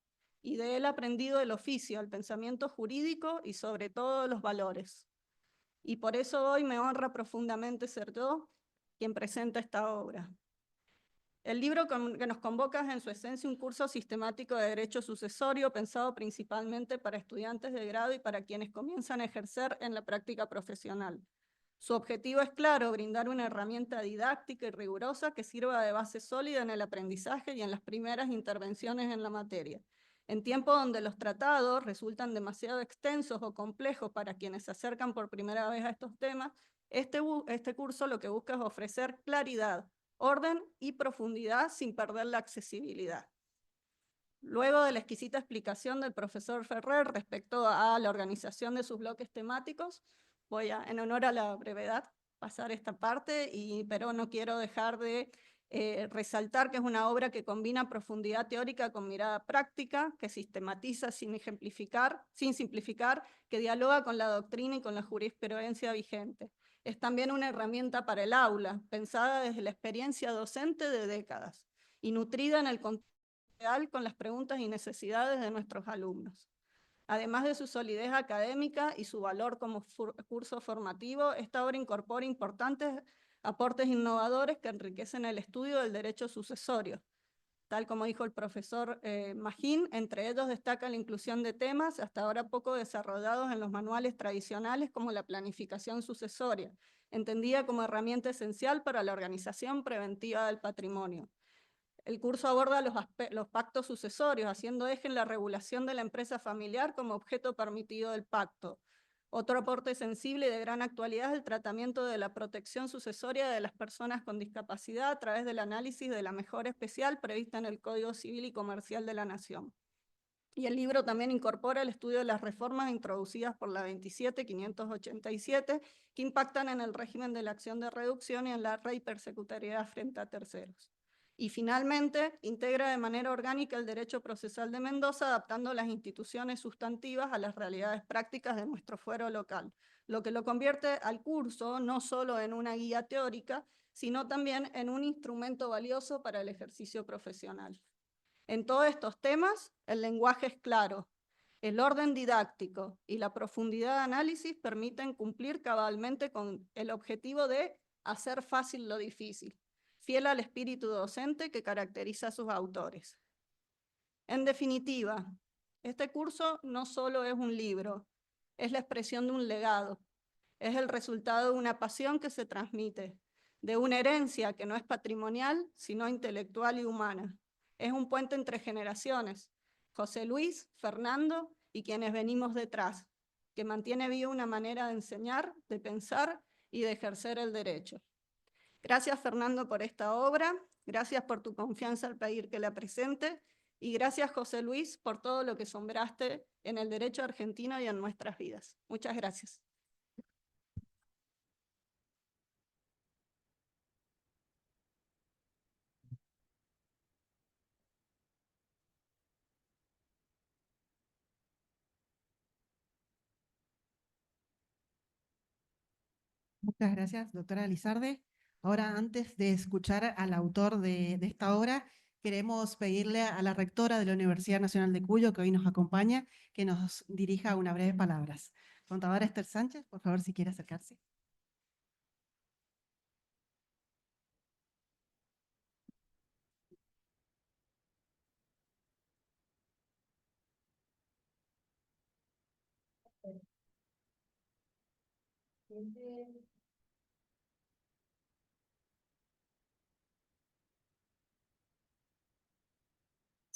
Y de él he aprendido el oficio, el pensamiento jurídico y sobre todo los valores. Y por eso hoy me honra profundamente ser yo quien presenta esta obra. El libro que nos convoca es en su esencia un curso sistemático de derecho sucesorio pensado principalmente para estudiantes de grado y para quienes comienzan a ejercer en la práctica profesional. Su objetivo es claro, brindar una herramienta didáctica y rigurosa que sirva de base sólida en el aprendizaje y en las primeras intervenciones en la materia. En tiempos donde los tratados resultan demasiado extensos o complejos para quienes se acercan por primera vez a estos temas, este curso lo que busca es ofrecer claridad, orden y profundidad sin perder la accesibilidad. Luego de la exquisita explicación del profesor Ferrer respecto a la organización de sus bloques temáticos, voy a, en honor a la brevedad, pasar esta parte, pero no quiero dejar de resaltar que es una obra que combina profundidad teórica con mirada práctica, que sistematiza sin simplificar, que dialoga con la doctrina y con la jurisprudencia vigente. Es también una herramienta para el aula, pensada desde la experiencia docente de décadas y nutrida en el contexto con las preguntas y necesidades de nuestros alumnos. Además de su solidez académica y su valor como curso formativo, esta obra incorpora importantes aportes innovadores que enriquecen el estudio del derecho sucesorio. Tal como dijo el profesor Magín, entre ellos destaca la inclusión de temas hasta ahora poco desarrollados en los manuales tradicionales como la planificación sucesoria, entendida como herramienta esencial para la organización preventiva del patrimonio. El curso aborda los pactos sucesorios, haciendo eje en la regulación de la empresa familiar como objeto permitido del pacto. Otro aporte sensible y de gran actualidad es el tratamiento de la protección sucesoria de las personas con discapacidad a través del análisis de la mejora especial prevista en el Código Civil y Comercial de la Nación. Y el libro también incorpora el estudio de las reformas introducidas por la 27.587 que impactan en el régimen de la acción de reducción y en la persecutoriedad frente a terceros. Y finalmente, integra de manera orgánica el derecho procesal de Mendoza, adaptando las instituciones sustantivas a las realidades prácticas de nuestro fuero local, lo que lo convierte al curso no solo en una guía teórica, sino también en un instrumento valioso para el ejercicio profesional. En todos estos temas, el lenguaje es claro, el orden didáctico y la profundidad de análisis permiten cumplir cabalmente con el objetivo de hacer fácil lo difícil, fiel al espíritu docente que caracteriza a sus autores. En definitiva, este curso no solo es un libro, es la expresión de un legado, es el resultado de una pasión que se transmite, de una herencia que no es patrimonial, sino intelectual y humana. Es un puente entre generaciones, José Luis, Fernando y quienes venimos detrás, que mantiene viva una manera de enseñar, de pensar y de ejercer el derecho. Gracias, Fernando, por esta obra, gracias por tu confianza al pedir que la presente, y gracias, José Luis, por todo lo que sombraste en el derecho argentino y en nuestras vidas. Muchas gracias. Muchas gracias, doctora Lizarde. Ahora, antes de escuchar al autor de esta obra, queremos pedirle a la rectora de la Universidad Nacional de Cuyo, que hoy nos acompaña, que nos dirija unas breves palabras. Contadora Esther Sánchez, por favor, si quiere acercarse.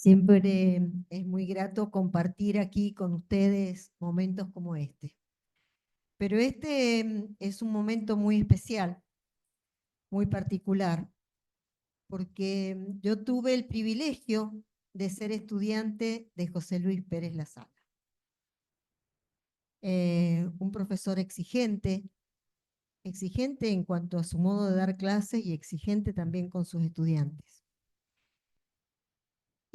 Siempre es muy grato compartir aquí con ustedes momentos como este. Pero este es un momento muy especial, muy particular, porque yo tuve el privilegio de ser estudiante de José Luis Pérez Lasala. Un profesor exigente en cuanto a su modo de dar clases y exigente también con sus estudiantes.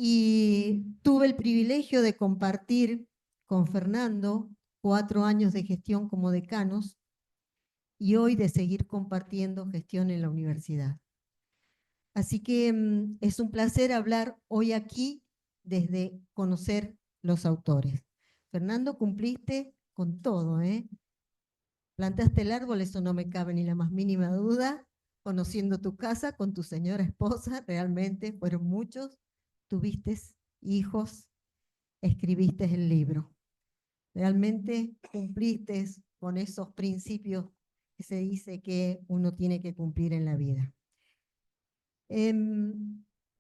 Y tuve el privilegio de compartir con Fernando 4 años de gestión como decanos y hoy de seguir compartiendo gestión en la universidad. Así que es un placer hablar hoy aquí desde conocer los autores. Fernando, cumpliste con todo, ¿eh? Plantaste el árbol, eso no me cabe ni la más mínima duda. Conociendo tu casa con tu señora esposa, realmente fueron muchos. Tuviste hijos, escribiste el libro. Realmente cumpliste con esos principios que se dice que uno tiene que cumplir en la vida.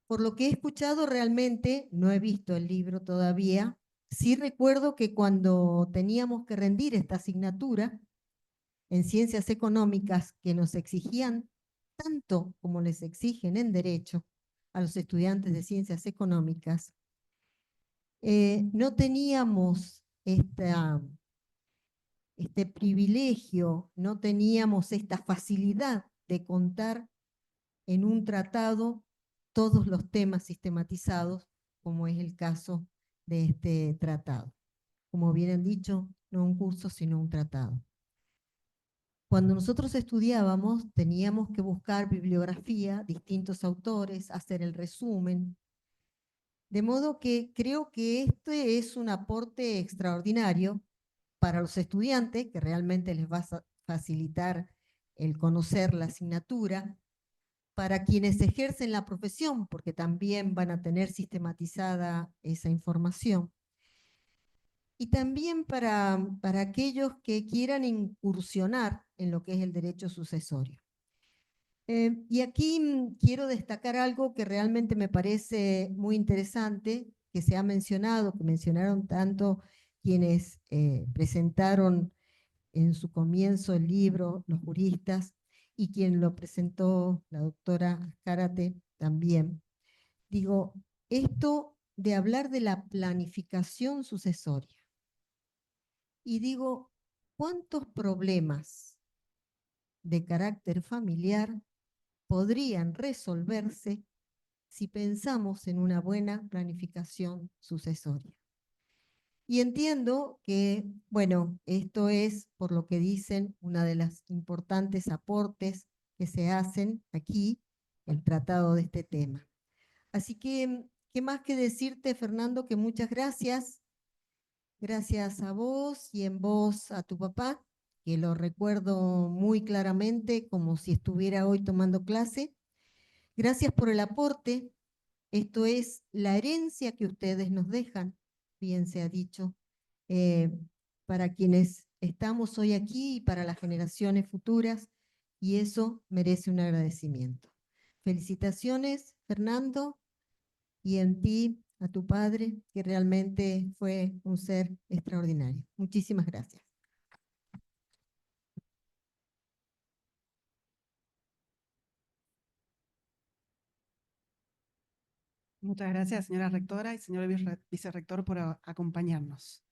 Por lo que he escuchado, realmente no he visto el libro todavía. Sí recuerdo que cuando teníamos que rendir esta asignatura en ciencias económicas que nos exigían tanto como les exigen en derecho a los estudiantes de ciencias económicas, no teníamos este privilegio, no teníamos esta facilidad de contar en un tratado todos los temas sistematizados, como es el caso de este tratado. Como bien han dicho, no un curso, sino un tratado. Cuando nosotros estudiábamos, teníamos que buscar bibliografía, distintos autores, hacer el resumen. De modo que creo que este es un aporte extraordinario para los estudiantes, que realmente les va a facilitar el conocer la asignatura, para quienes ejercen la profesión, porque también van a tener sistematizada esa información, y también para aquellos que quieran incursionar en lo que es el derecho sucesorio. Y aquí quiero destacar algo que realmente me parece muy interesante, que se ha mencionado, que mencionaron tanto quienes presentaron en su comienzo el libro, los juristas, y quien lo presentó, la doctora Cárate, también. Digo, esto de hablar de la planificación sucesoria. Y digo, ¿cuántos problemas de carácter familiar podrían resolverse si pensamos en una buena planificación sucesoria? Y entiendo que, bueno, esto es, por lo que dicen, una de las importantes aportes que se hacen aquí, el tratado de este tema. Así que, ¿qué más que decirte, Fernando? Que muchas gracias. Gracias a vos y en vos a tu papá, que lo recuerdo muy claramente como si estuviera hoy tomando clase. Gracias por el aporte. Esto es la herencia que ustedes nos dejan, bien se ha dicho, eh, para quienes estamos hoy aquí y para las generaciones futuras, y eso merece un agradecimiento. Felicitaciones, Fernando, y en ti, a tu padre, que realmente fue un ser extraordinario. Muchísimas gracias. Muchas gracias, señora rectora y señor vicerrector, por acompañarnos.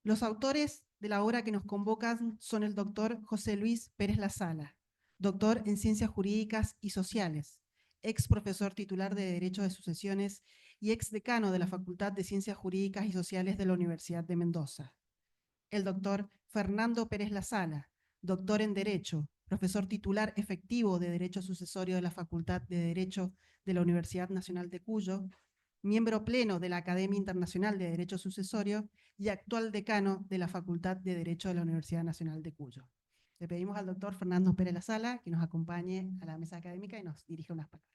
Los autores de la obra que nos convocan son el doctor José Luis Pérez Lasala, doctor en Ciencias Jurídicas y Sociales, ex profesor titular de Derecho de Sucesiones y ex decano de la Facultad de Ciencias Jurídicas y Sociales de la Universidad de Mendoza. El doctor Fernando Pérez Lasala, doctor en Derecho, profesor titular efectivo de Derecho Sucesorio de la Facultad de Derecho de la Universidad Nacional de Cuyo, miembro pleno de la Academia Internacional de Derecho Sucesorio y actual decano de la Facultad de Derecho de la Universidad Nacional de Cuyo. Le pedimos al doctor Fernando Pérez Lasala que nos acompañe a la mesa académica y nos dirija unas palabras.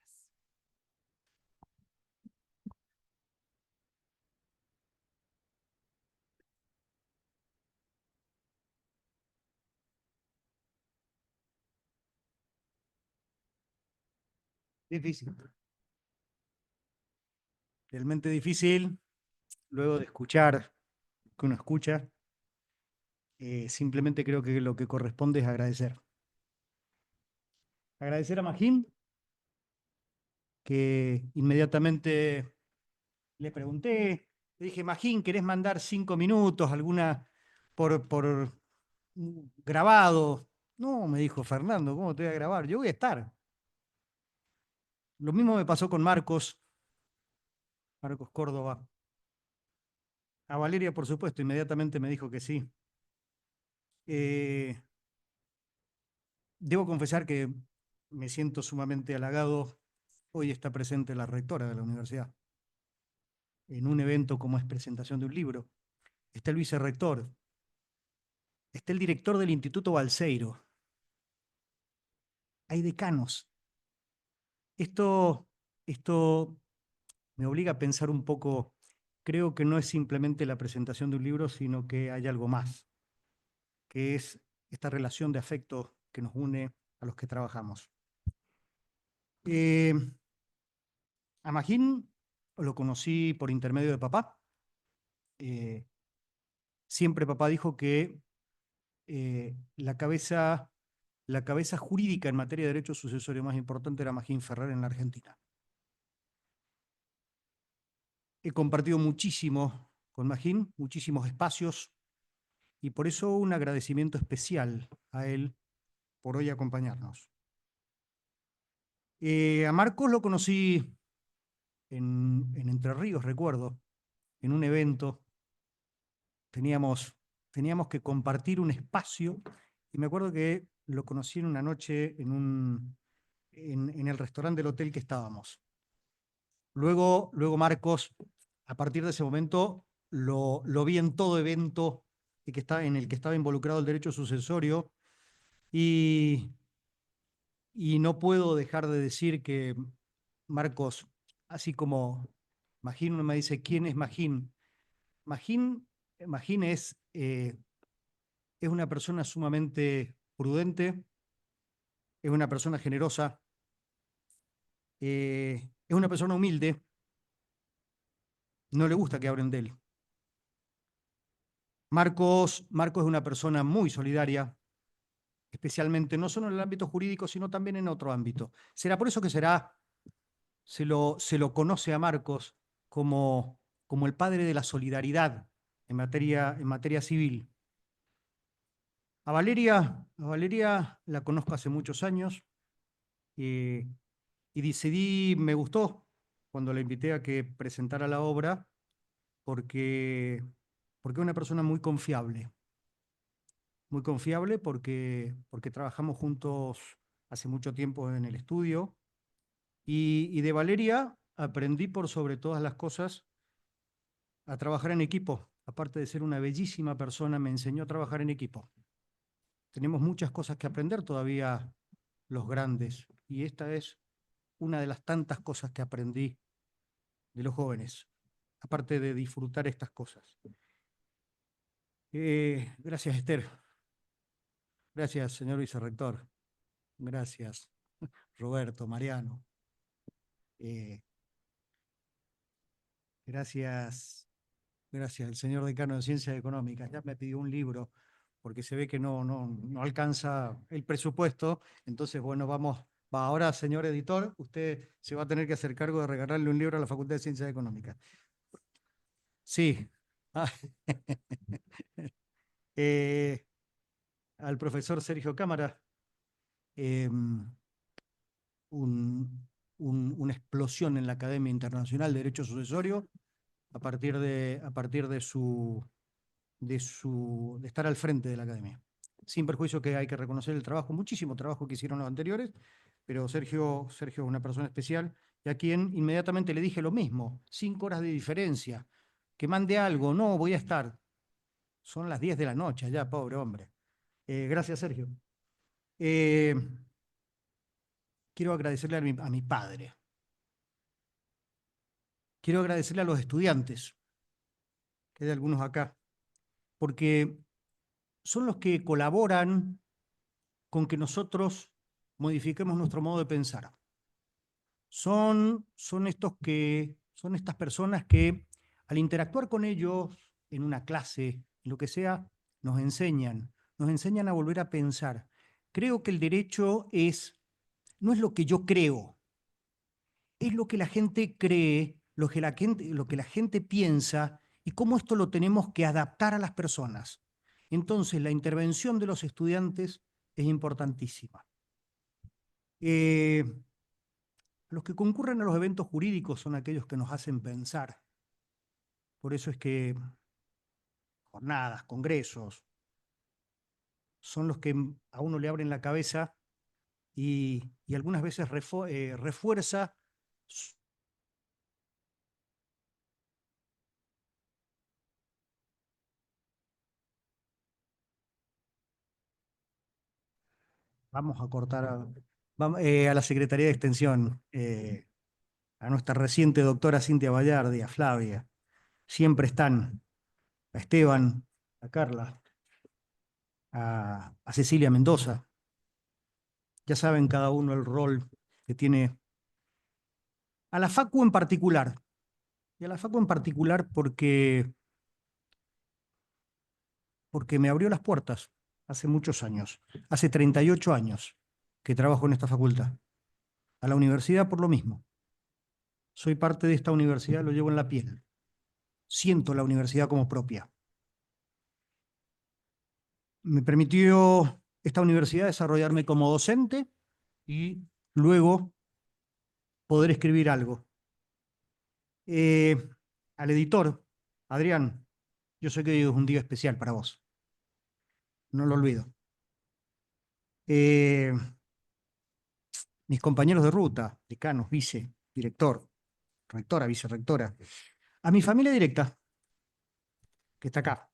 Difícil. realmente difícil, luego de escuchar lo que uno escucha, simplemente creo que lo que corresponde es agradecer. Agradecer a Magín, que inmediatamente le pregunté, le dije, Magín, ¿querés mandar 5 minutos, alguna por grabado? No, me dijo, Fernando, ¿cómo te voy a grabar? Yo voy a estar. Lo mismo me pasó con Marcos Córdoba. A Valeria, por supuesto, inmediatamente me dijo que sí. Debo confesar que me siento sumamente halagado. Hoy está presente la rectora de la universidad en un evento como es presentación de un libro. Está el vicerrector, está el director del Instituto Balseiro. Hay decanos. Esto me obliga a pensar un poco. Creo que no es simplemente la presentación de un libro, sino que hay algo más, que es esta relación de afecto que nos une a los que trabajamos. A Magín lo conocí por intermedio de papá. Siempre papá dijo que la cabeza jurídica en materia de derecho sucesorio más importante era Magín Ferrer en la Argentina. He compartido muchísimo con Magín, muchísimos espacios, y por eso un agradecimiento especial a él por hoy acompañarnos. A Marcos lo conocí en Entre Ríos, recuerdo, en un evento. Teníamos que compartir un espacio, y me acuerdo que lo conocí en una noche en el restaurante del hotel que estábamos. Luego Marcos, a partir de ese momento, lo vi en todo evento en el que estaba involucrado el derecho sucesorio, y no puedo dejar de decir que Marcos, así como Magín, uno me dice, ¿quién es Magín? Magín es una persona sumamente prudente, es una persona generosa, es una persona humilde, no le gusta que hablen de él. Marcos es una persona muy solidaria, especialmente no solo en el ámbito jurídico, sino también en otro ámbito. Será por eso que se lo conoce a Marcos como el padre de la solidaridad en materia civil. A Valeria la conozco hace muchos años, y me gustó cuando la invité a que presentara la obra, porque es una persona muy confiable porque trabajamos juntos hace mucho tiempo en el estudio, y de Valeria aprendí por sobre todas las cosas a trabajar en equipo. Aparte de ser una bellísima persona, me enseñó a trabajar en equipo. Tenemos muchas cosas que aprender todavía los grandes, y esta es una de las tantas cosas que aprendí de los jóvenes, aparte de disfrutar estas cosas. Gracias, Esther. Gracias, señor vicerrector. Gracias, Roberto, Mariano. Gracias, el señor decano de Ciencias Económicas. Ya me pidió un libro porque se ve que no alcanza el presupuesto. Entonces, bueno, ahora, señor editor, usted se va a tener que hacer cargo de regalarle un libro a la Facultad de Ciencias Económicas. Sí. Al profesor Sergio Cámara, una explosión en la Academia Internacional de Derecho Sucesorio a partir de estar al frente de la Academia. Sin perjuicio que hay que reconocer el trabajo, muchísimo trabajo que hicieron los anteriores, pero Sergio es una persona especial, y a quien inmediatamente le dije lo mismo: 5 horas de diferencia, que mande algo. No, voy a estar. Son las 10 de la noche ya, pobre hombre. Gracias, Sergio. Quiero agradecerle a mi padre. Quiero agradecerle a los estudiantes, que hay algunos acá, porque son los que colaboran con que nosotros modifiquemos nuestro modo de pensar. Son estos que Son estas personas que al interactuar con ellos en una clase, en lo que sea, nos enseñan a volver a pensar. Creo que el derecho no es lo que yo creo, es lo que la gente cree, lo que la gente piensa y cómo esto lo tenemos que adaptar a las personas. Entonces, la intervención de los estudiantes es importantísima. Los que concurren a los eventos jurídicos son aquellos que nos hacen pensar. Por eso es que jornadas, congresos, son los que a uno le abren la cabeza y algunas veces refuerza Vamos a cortar a la Secretaría de Extensión, a nuestra reciente doctora Cintia Vallardi, a Flavia. Siempre están, a Esteban, a Carla, a Cecilia Mendoza. Ya saben cada uno el rol que tiene. A la Facu en particular, y a la Facu en particular porque me abrió las puertas hace muchos años, hace 38 años que trabajo en esta facultad. A la universidad por lo mismo. Soy parte de esta universidad, lo llevo en la piel. Siento la universidad como propia. Me permitió esta universidad desarrollarme como docente y luego poder escribir algo. Al editor, Adrián, yo sé que hoy es un día especial para vos. No lo olvido. Mis compañeros de ruta, decanos, vice, director, rectora, vicerrectora. A mi familia directa, que está acá,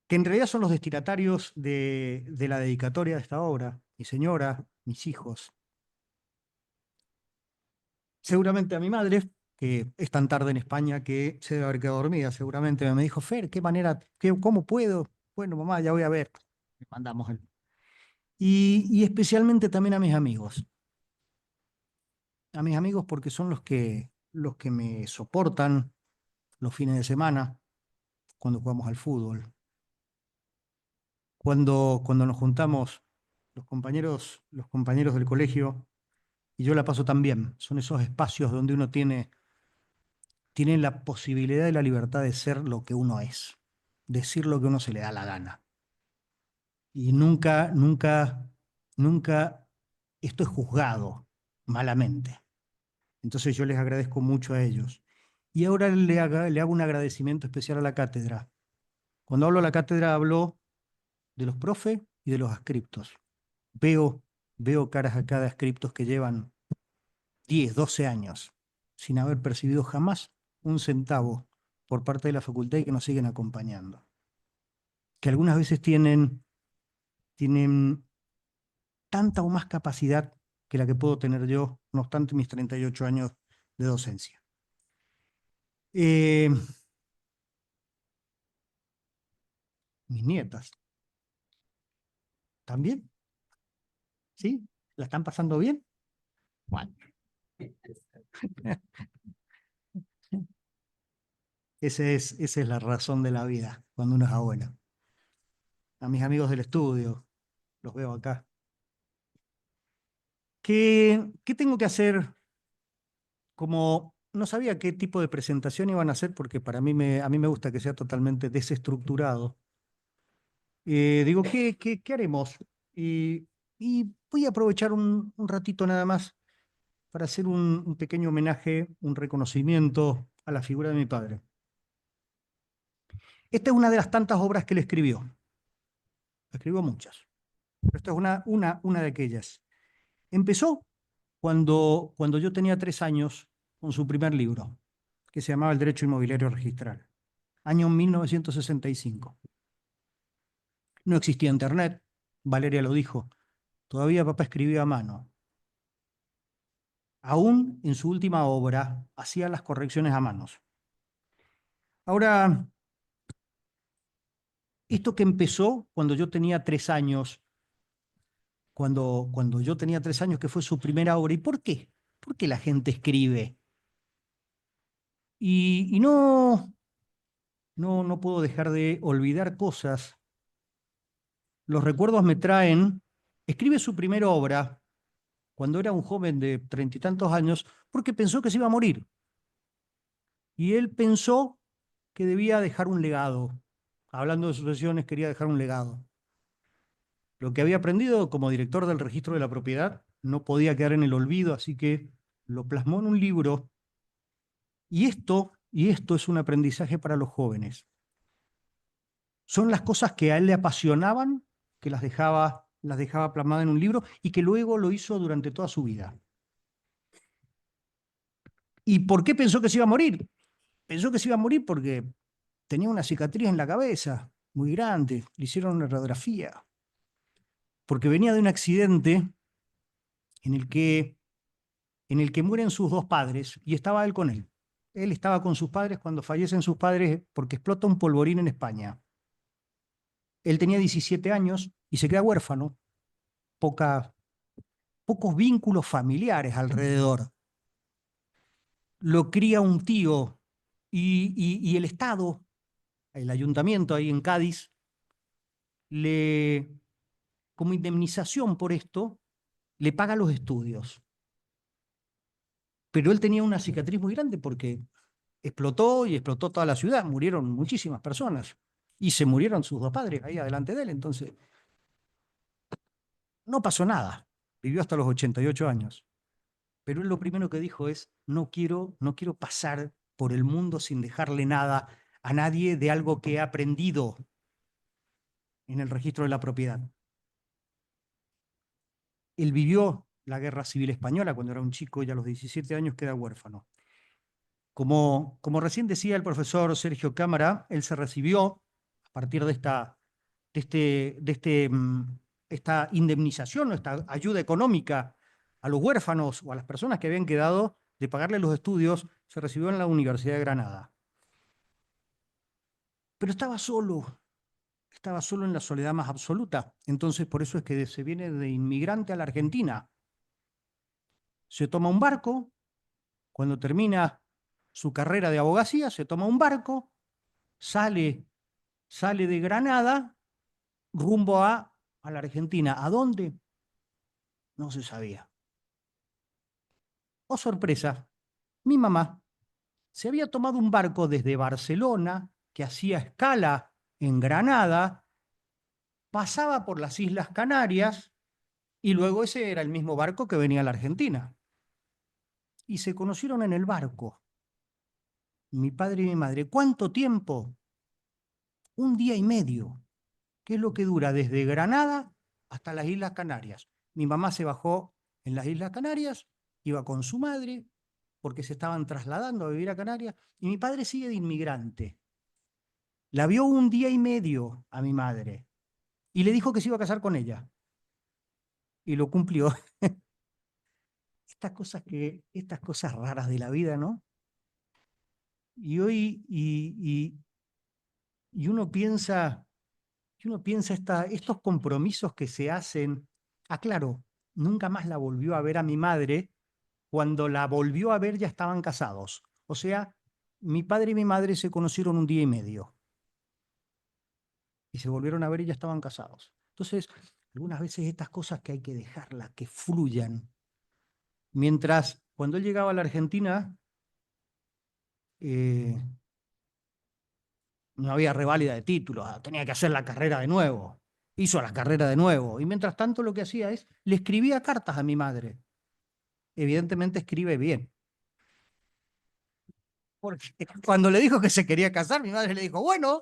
que en realidad son los destinatarios de la dedicatoria de esta obra, mi señora, mis hijos. Seguramente a mi madre, que es tan tarde en España que se debe haber quedado dormida, seguramente me dijo, Fer, ¿qué manera, cómo puedo? Bueno, mamá, ya voy a ver. Le mandamos el... Y especialmente también a mis amigos. A mis amigos porque son los que me soportan los fines de semana, cuando jugamos al fútbol. Cuando nos juntamos los compañeros del colegio, y yo la paso tan bien. Son esos espacios donde uno tiene la posibilidad y la libertad de ser lo que uno es, decir lo que uno se le da la gana. Y nunca esto es juzgado malamente. Entonces yo les agradezco mucho a ellos. Y ahora le hago un agradecimiento especial a la cátedra. Cuando hablo de la cátedra hablo de los profes y de los adscriptos. Veo caras acá de adscriptos que llevan 10, 12 años sin haber percibido jamás un centavo por parte de la facultad y que nos siguen acompañando. Que algunas veces tienen tanta o más capacidad que la que puedo tener yo, no obstante mis 38 años de docencia. Mis nietas. ¿También? ¿Sí? ¿La están pasando bien? Bueno. Esa es la razón de la vida, cuando uno es abuelo. A mis amigos del estudio, los veo acá. ¿Qué tengo que hacer? Como no sabía qué tipo de presentación iban a hacer, porque a mí me gusta que sea totalmente desestructurado. Digo, ¿qué haremos? Y voy a aprovechar un ratito nada más para hacer un pequeño homenaje, un reconocimiento a la figura de mi padre. Esta es una de las tantas obras que él escribió. Escribió muchas, pero esta es una de aquellas. Empezó cuando yo tenía 3 años con su primer libro, que se llamaba El Derecho Inmobiliario Registral, año 1965. No existía internet, Valeria lo dijo, todavía papá escribía a mano. Aún en su última obra hacía las correcciones a manos. Ahora, esto que empezó cuando yo tenía 3 años, cuando yo tenía 3 años, que fue su primera obra, ¿y por qué? ¿por qué la gente escribe? Y no puedo dejar de olvidar cosas. Los recuerdos me traen, escribe su primera obra cuando era un joven de 30 y tantos años, porque pensó que se iba a morir. Y él pensó que debía dejar un legado. Hablando de sucesiones, quería dejar un legado. Lo que había aprendido como director del registro de la propiedad no podía quedar en el olvido, así que lo plasmó en un libro. Y esto es un aprendizaje para los jóvenes. Son las cosas que a él le apasionaban, que las dejaba plasmadas en un libro y que luego lo hizo durante toda su vida. ¿Y por qué pensó que se iba a morir? Pensó que se iba a morir porque tenía una cicatriz en la cabeza muy grande, le hicieron una radiografía, porque venía de un accidente en el que mueren sus dos padres y estaba él con él. Él estaba con sus padres cuando fallecen sus padres porque explota un polvorín en España. Él tenía 17 años y se queda huérfano, pocos vínculos familiares alrededor. Lo cría un tío y el Estado, el ayuntamiento ahí en Cádiz, como indemnización por esto, le paga los estudios. Pero él tenía una cicatriz muy grande porque explotó y explotó toda la ciudad, murieron muchísimas personas y se murieron sus dos padres ahí adelante de él, entonces no pasó nada, vivió hasta los 88 años. Pero él lo primero que dijo es, no quiero pasar por el mundo sin dejarle nada a nadie de algo que he aprendido en el registro de la propiedad. Él vivió la Guerra Civil Española cuando era un chico y a los 17 años queda huérfano. Como recién decía el profesor Sergio Cámara, él se recibió a partir de esta indemnización o esta ayuda económica a los huérfanos o a las personas que habían quedado de pagarle los estudios, se recibió en la Universidad de Granada. Pero estaba solo en la soledad más absoluta. Entonces, por eso es que se viene de inmigrante a la Argentina. Se toma un barco, cuando termina su carrera de abogacía, se toma un barco, sale de Granada rumbo a la Argentina. ¿A dónde? No se sabía. Oh, sorpresa, mi mamá se había tomado un barco desde Barcelona, que hacía escala en Granada, pasaba por las Islas Canarias, y luego ese era el mismo barco que venía a la Argentina. Y se conocieron en el barco, mi padre y mi madre. ¿Cuánto tiempo? Un día y medio, que es lo que dura desde Granada hasta las Islas Canarias. Mi mamá se bajó en las Islas Canarias, iba con su madre, porque se estaban trasladando a vivir a Canarias, y mi padre sigue de inmigrante. La vio un día y medio a mi madre y le dijo que se iba a casar con ella. Y lo cumplió. Estas cosas raras de la vida, ¿no? Y hoy, uno piensa estos compromisos que se hacen. Ah, claro, nunca más la volvió a ver a mi madre. Cuando la volvió a ver ya estaban casados. O sea, mi padre y mi madre se conocieron un día y medio. Y se volvieron a ver y ya estaban casados. Entonces, algunas veces estas cosas que hay que dejarlas, que fluyan. Mientras, cuando él llegaba a la Argentina, no había reválida de títulos, tenía que hacer la carrera de nuevo. Hizo la carrera de nuevo. Y mientras tanto lo que hacía es, le escribía cartas a mi madre. Evidentemente escribe bien. Porque cuando le dijo que se quería casar, mi madre le dijo, bueno,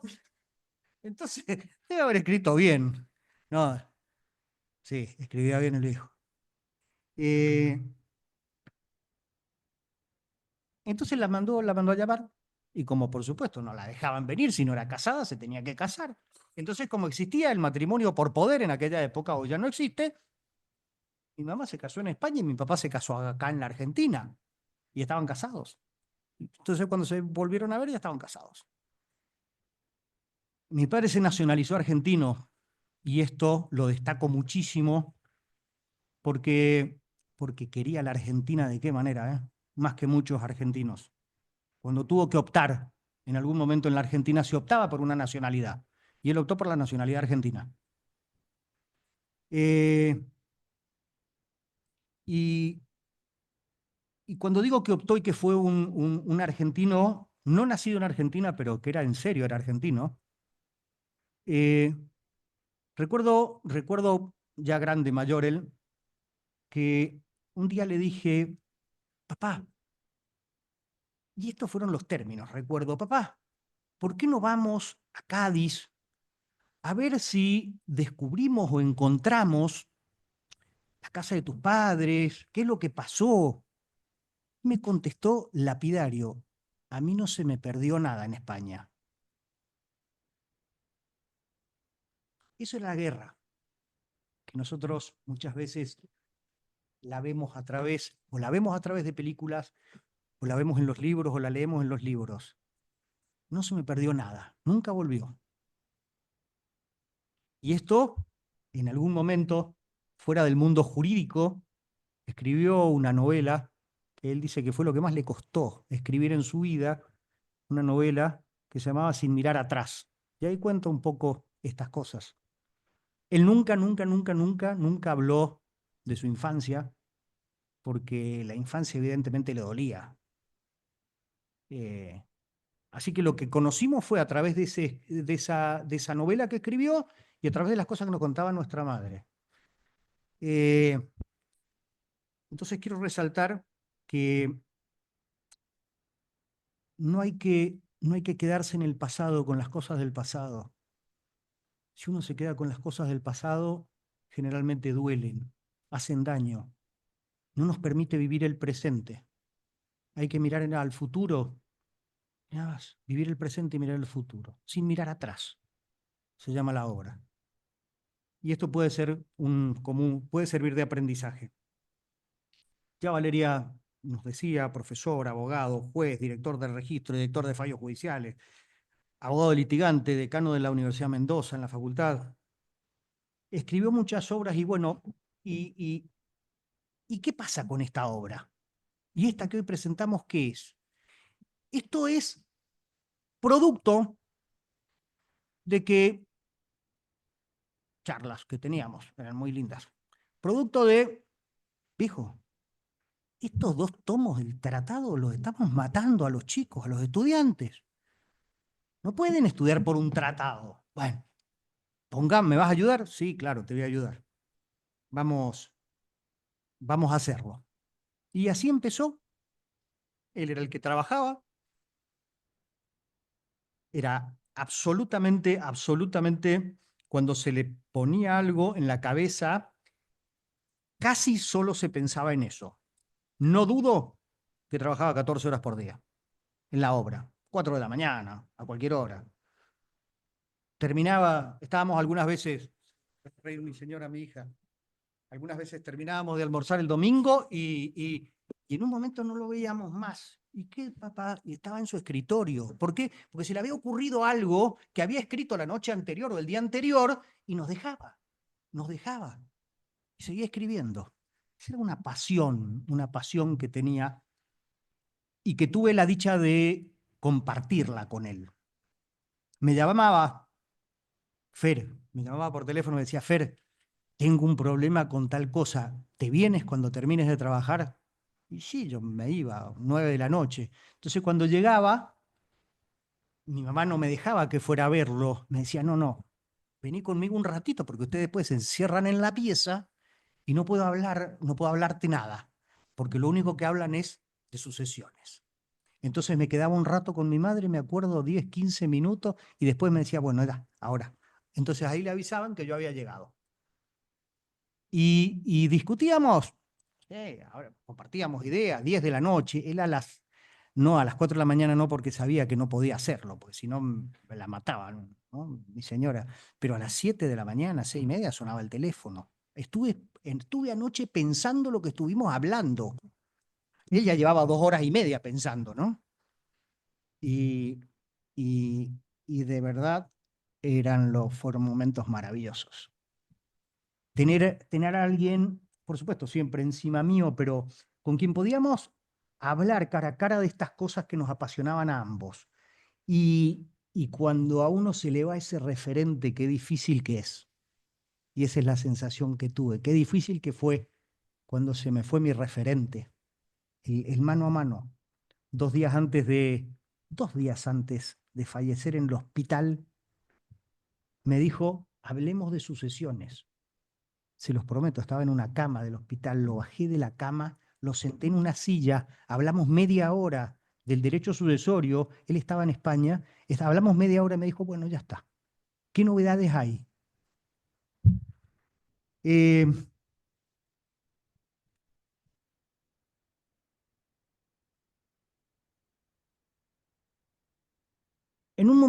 entonces debe haber escrito bien. No, sí, escribía bien el hijo. Entonces la mandó a llamar y como por supuesto no la dejaban venir, si no era casada se tenía que casar. Entonces como existía el matrimonio por poder en aquella época, hoy ya no existe, mi mamá se casó en España y mi papá se casó acá en la Argentina y estaban casados. Entonces cuando se volvieron a ver ya estaban casados. Mi padre se nacionalizó argentino y esto lo destaco muchísimo porque porque quería la Argentina de qué manera, ¿eh? Más que muchos argentinos. Cuando tuvo que optar, en algún momento en la Argentina se optaba por una nacionalidad, y él optó por la nacionalidad argentina. Y cuando digo que optó y que fue un argentino, no nacido en Argentina, pero que era en serio, era argentino, recuerdo ya grande, mayor él, que un día le dije, papá, y estos fueron los términos, recuerdo, papá, ¿por qué no vamos a Cádiz a ver si descubrimos o encontramos la casa de tus padres? ¿Qué es lo que pasó? Me contestó lapidario, a mí no se me perdió nada en España. Eso es la guerra, que nosotros muchas veces la vemos a través, o la vemos a través de películas, o la vemos en los libros, o la leemos en los libros. No se me perdió nada, nunca volvió. Y esto, en algún momento, fuera del mundo jurídico, escribió una novela que él dice que fue lo que más le costó escribir en su vida, una novela que se llamaba Sin mirar atrás. Y ahí cuenta un poco estas cosas. Él nunca habló de su infancia, porque la infancia evidentemente le dolía. Así que lo que conocimos fue a través de esa novela que escribió y a través de las cosas que nos contaba nuestra madre. Entonces quiero resaltar que no hay que quedarse en el pasado, con las cosas del pasado. Si uno se queda con las cosas del pasado, generalmente duelen, hacen daño, no nos permite vivir el presente. Hay que mirar al futuro, nada más, vivir el presente y mirar el futuro, sin mirar atrás. Se llama la obra. Y esto puede ser puede servir de aprendizaje. Ya Valeria nos decía, profesor, abogado, juez, director del registro, director de fallos judiciales, abogado litigante, decano de la Universidad de Mendoza en la facultad. Escribió muchas obras y bueno, ¿y qué pasa con esta obra? Y esta que hoy presentamos, ¿qué es? Esto es producto de que charlas que teníamos, eran muy lindas, producto de, viejo, estos 2 tomos del tratado los estamos matando a los chicos, a los estudiantes. No pueden estudiar por un tratado. Bueno, ¿me vas a ayudar? Sí, claro, te voy a ayudar. Vamos a hacerlo. Y así empezó. Él era el que trabajaba. Era absolutamente, cuando se le ponía algo en la cabeza, casi solo se pensaba en eso. No dudo que trabajaba 14 horas por día en la obra, 4 de la mañana, a cualquier hora. Estábamos algunas veces, reír mi señora, mi hija, algunas veces terminábamos de almorzar el domingo y en un momento no lo veíamos más. ¿Y qué, papá? Y estaba en su escritorio. ¿Por qué? Porque se le había ocurrido algo que había escrito la noche anterior o el día anterior y nos dejaba. Y seguía escribiendo. Esa era una pasión que tenía y que tuve la dicha de compartirla con él. Me llamaba por teléfono y me decía, Fer, tengo un problema con tal cosa, ¿te vienes cuando termines de trabajar? Y sí, yo me iba, 9 de la noche. Entonces cuando llegaba, mi mamá no me dejaba que fuera a verlo, me decía, no, vení conmigo un ratito porque ustedes después se encierran en la pieza y no puedo hablarte nada, porque lo único que hablan es de sucesiones. Entonces me quedaba un rato con mi madre, me acuerdo, 10, 15 minutos, y después me decía, bueno, ya, ahora. Entonces ahí le avisaban que yo había llegado. Y discutíamos, ahora compartíamos ideas, 10 de la noche, él a las 4 de la mañana no, porque sabía que no podía hacerlo, porque si no me la mataban, ¿no? Mi señora, pero a las 7 de la mañana, 6:30, sonaba el teléfono. Estuve anoche pensando lo que estuvimos hablando. Él ya llevaba 2 horas y media pensando, ¿no? Y de verdad fueron momentos maravillosos. Tener a alguien, por supuesto, siempre encima mío, pero con quien podíamos hablar cara a cara de estas cosas que nos apasionaban a ambos. Y cuando a uno se le va ese referente, qué difícil que es. Y esa es la sensación que tuve. Qué difícil que fue cuando se me fue mi referente. El mano a mano. 2 días antes de fallecer en el hospital, me dijo, hablemos de sucesiones. Se los prometo, estaba en una cama del hospital, lo bajé de la cama, lo senté en una silla, hablamos media hora del derecho sucesorio, él estaba en España, hablamos media hora y me dijo, bueno, ya está. ¿Qué novedades hay? En un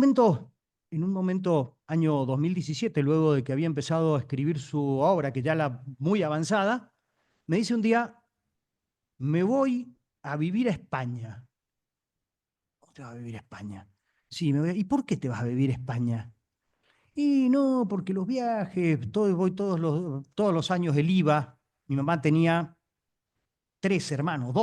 momento, año 2017, luego de que había empezado a escribir su obra, que ya la muy avanzada, me dice un día, me voy a vivir a España. ¿Cómo te vas a vivir a España? Sí, me voy. ¿Y por qué te vas a vivir a España? Y no, porque los viajes, voy todos los años el IVA. Mi mamá tenía 2 hermanos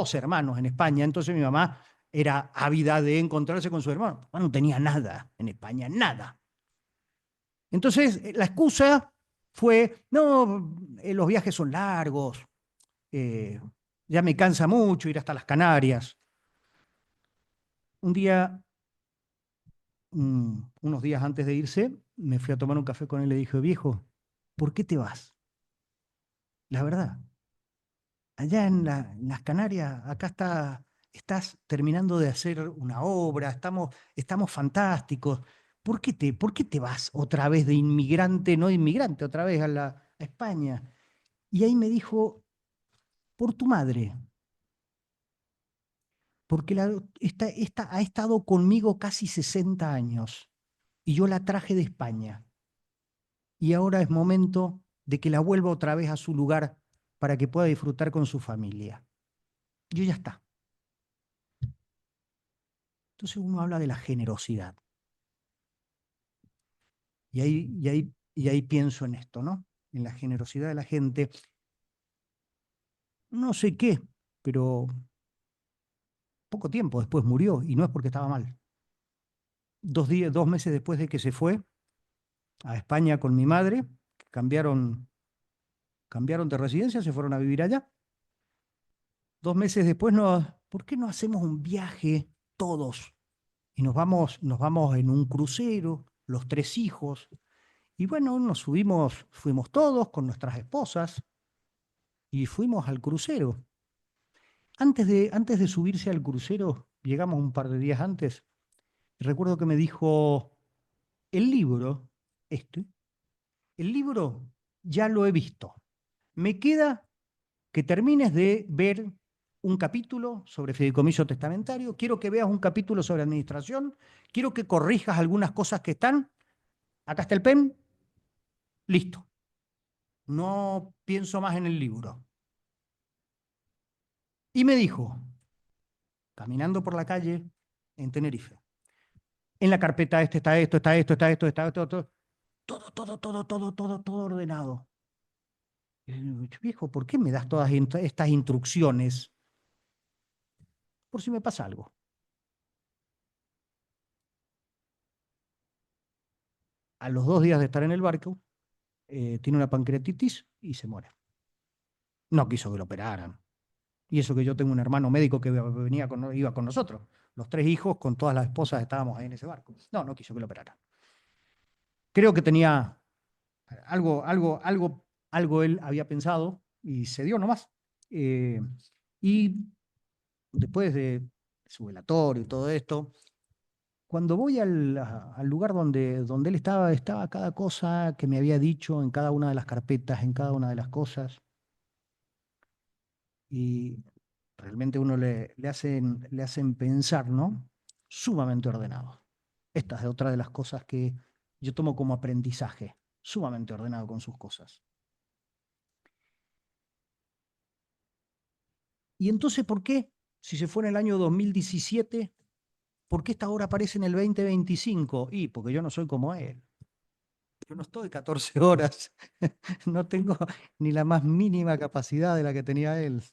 en España, entonces mi mamá era ávida de encontrarse con su hermano. Mamá no tenía nada en España, nada. Entonces la excusa fue, no, los viajes son largos, ya me cansa mucho ir hasta las Canarias. Un día, unos días antes de irse, me fui a tomar un café con él y le dije, viejo, ¿por qué te vas? La verdad, allá en las Canarias, acá estás terminando de hacer una obra, estamos fantásticos. ¿Por qué te vas otra vez de inmigrante, no de inmigrante, otra vez a España? Y ahí me dijo, por tu madre, porque esta ha estado conmigo casi 60 años y yo la traje de España. Y ahora es momento de que la vuelva otra vez a su lugar para que pueda disfrutar con su familia. Yo ya está. Entonces uno habla de la generosidad. Y ahí pienso en esto, ¿no? En la generosidad de la gente. No sé qué, pero poco tiempo después murió y no es porque estaba mal. 2 meses después de que se fue a España con mi madre, cambiaron de residencia, se fueron a vivir allá. 2 meses después, ¿por qué no hacemos un viaje todos? Y nos vamos en un crucero, los 3 hijos. Y bueno, fuimos todos con nuestras esposas y fuimos al crucero. Antes de subirse al crucero, llegamos un par de días antes, y recuerdo que me dijo, el libro ya lo he visto. Me queda que termines de ver un capítulo sobre fideicomiso testamentario, quiero que veas un capítulo sobre administración, quiero que corrijas algunas cosas que están. Acá está el pen, listo. No pienso más en el libro. Y me dijo, caminando por la calle en Tenerife, en la carpeta está esto, está esto, está esto, está esto, todo ordenado. Y le digo, viejo, ¿por qué me das todas estas instrucciones? Por si me pasa algo. A los 2 días de estar en el barco, tiene una pancreatitis y se muere. No quiso que lo operaran. Y eso que yo tengo un hermano médico que iba con nosotros. Los 3 hijos, con todas las esposas, estábamos ahí en ese barco. No quiso que lo operaran. Creo que tenía algo él había pensado y se dio nomás. Y después de su velatorio y todo esto, cuando voy al lugar donde él estaba cada cosa que me había dicho en cada una de las carpetas, en cada una de las cosas. Y realmente uno le hacen pensar, ¿no? Sumamente ordenado. Esta es otra de las cosas que yo tomo como aprendizaje, sumamente ordenado con sus cosas. Y entonces, ¿por qué? Si se fue en el año 2017, ¿por qué esta obra aparece en el 2025? Y porque yo no soy como él. Yo no estoy 14 horas, no tengo ni la más mínima capacidad de la que tenía él.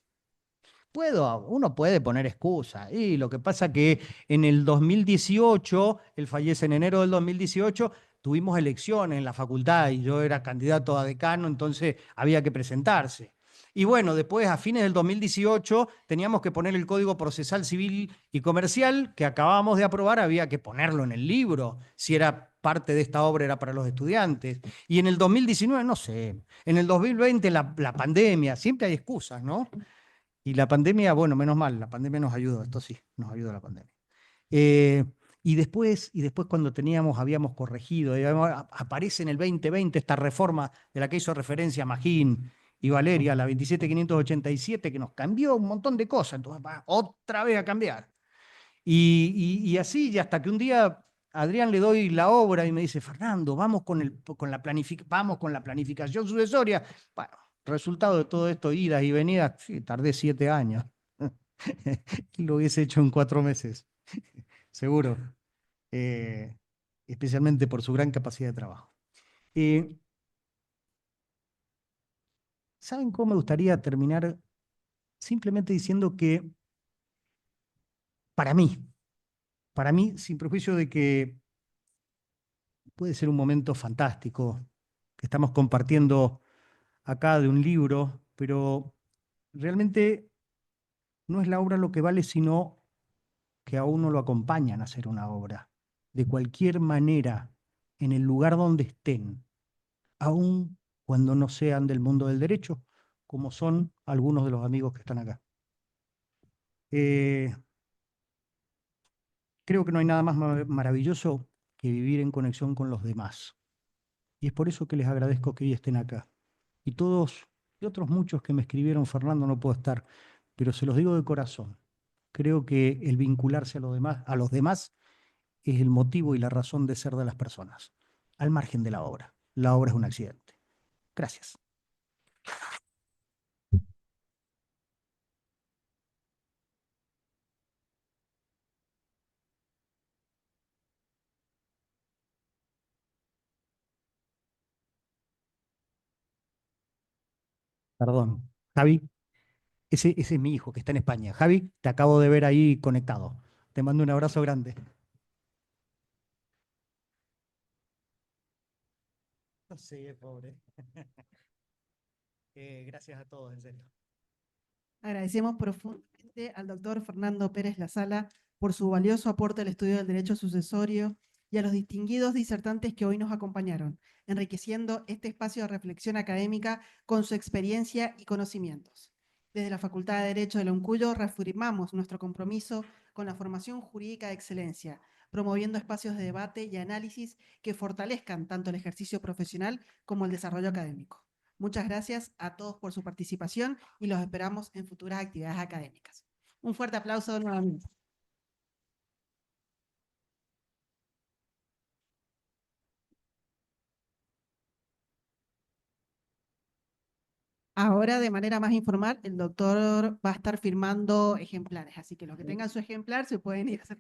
Uno puede poner excusa, y lo que pasa que en el 2018, él fallece en enero del 2018, tuvimos elecciones en la facultad y yo era candidato a decano, entonces había que presentarse. Y bueno, después a fines del 2018 teníamos que poner el Código Procesal Civil y Comercial que acabábamos de aprobar, había que ponerlo en el libro, si era parte de esta obra era para los estudiantes. Y en el 2019, no sé, en el 2020 la pandemia, siempre hay excusas, ¿no? Y la pandemia, bueno, menos mal, la pandemia nos ayudó, esto sí, nos ayudó la pandemia. Y después cuando habíamos corregido, aparece en el 2020 esta reforma de la que hizo referencia Magín y Valeria, la 27587, que nos cambió un montón de cosas, entonces va otra vez a cambiar. Y así, y hasta que un día a Adrián le doy la obra y me dice, Fernando, vamos con la planificación sucesoria. Bueno, resultado de todo esto, idas y venidas, sí, tardé 7 años. Lo hubiese hecho en 4 meses, seguro. Especialmente por su gran capacidad de trabajo. ¿Saben cómo me gustaría terminar? Simplemente diciendo que para mí, sin prejuicio de que puede ser un momento fantástico que estamos compartiendo acá de un libro, pero realmente no es la obra lo que vale, sino que a uno lo acompañan a hacer una obra. De cualquier manera, en el lugar donde estén, aun cuando no sean del mundo del derecho, como son algunos de los amigos que están acá. Creo que no hay nada más maravilloso que vivir en conexión con los demás. Y es por eso que les agradezco que hoy estén acá. Y todos, y otros muchos que me escribieron, Fernando, no puedo estar, pero se los digo de corazón. Creo que el vincularse a los demás es el motivo y la razón de ser de las personas, al margen de la obra. La obra es un accidente. Gracias. Perdón. Javi, ese es mi hijo que está en España. Javi, te acabo de ver ahí conectado. Te mando un abrazo grande. Sí, pobre. Gracias a todos, en serio. Agradecemos profundamente al doctor Fernando Pérez Lasala por su valioso aporte al estudio del derecho sucesorio y a los distinguidos disertantes que hoy nos acompañaron, enriqueciendo este espacio de reflexión académica con su experiencia y conocimientos. Desde la Facultad de Derecho de la UNCUYO reafirmamos nuestro compromiso con la formación jurídica de excelencia, promoviendo espacios de debate y análisis que fortalezcan tanto el ejercicio profesional como el desarrollo académico. Muchas gracias a todos por su participación y los esperamos en futuras actividades académicas. Un fuerte aplauso nuevamente. Ahora, de manera más informal, el doctor va a estar firmando ejemplares, así que los que tengan su ejemplar se pueden ir acercando.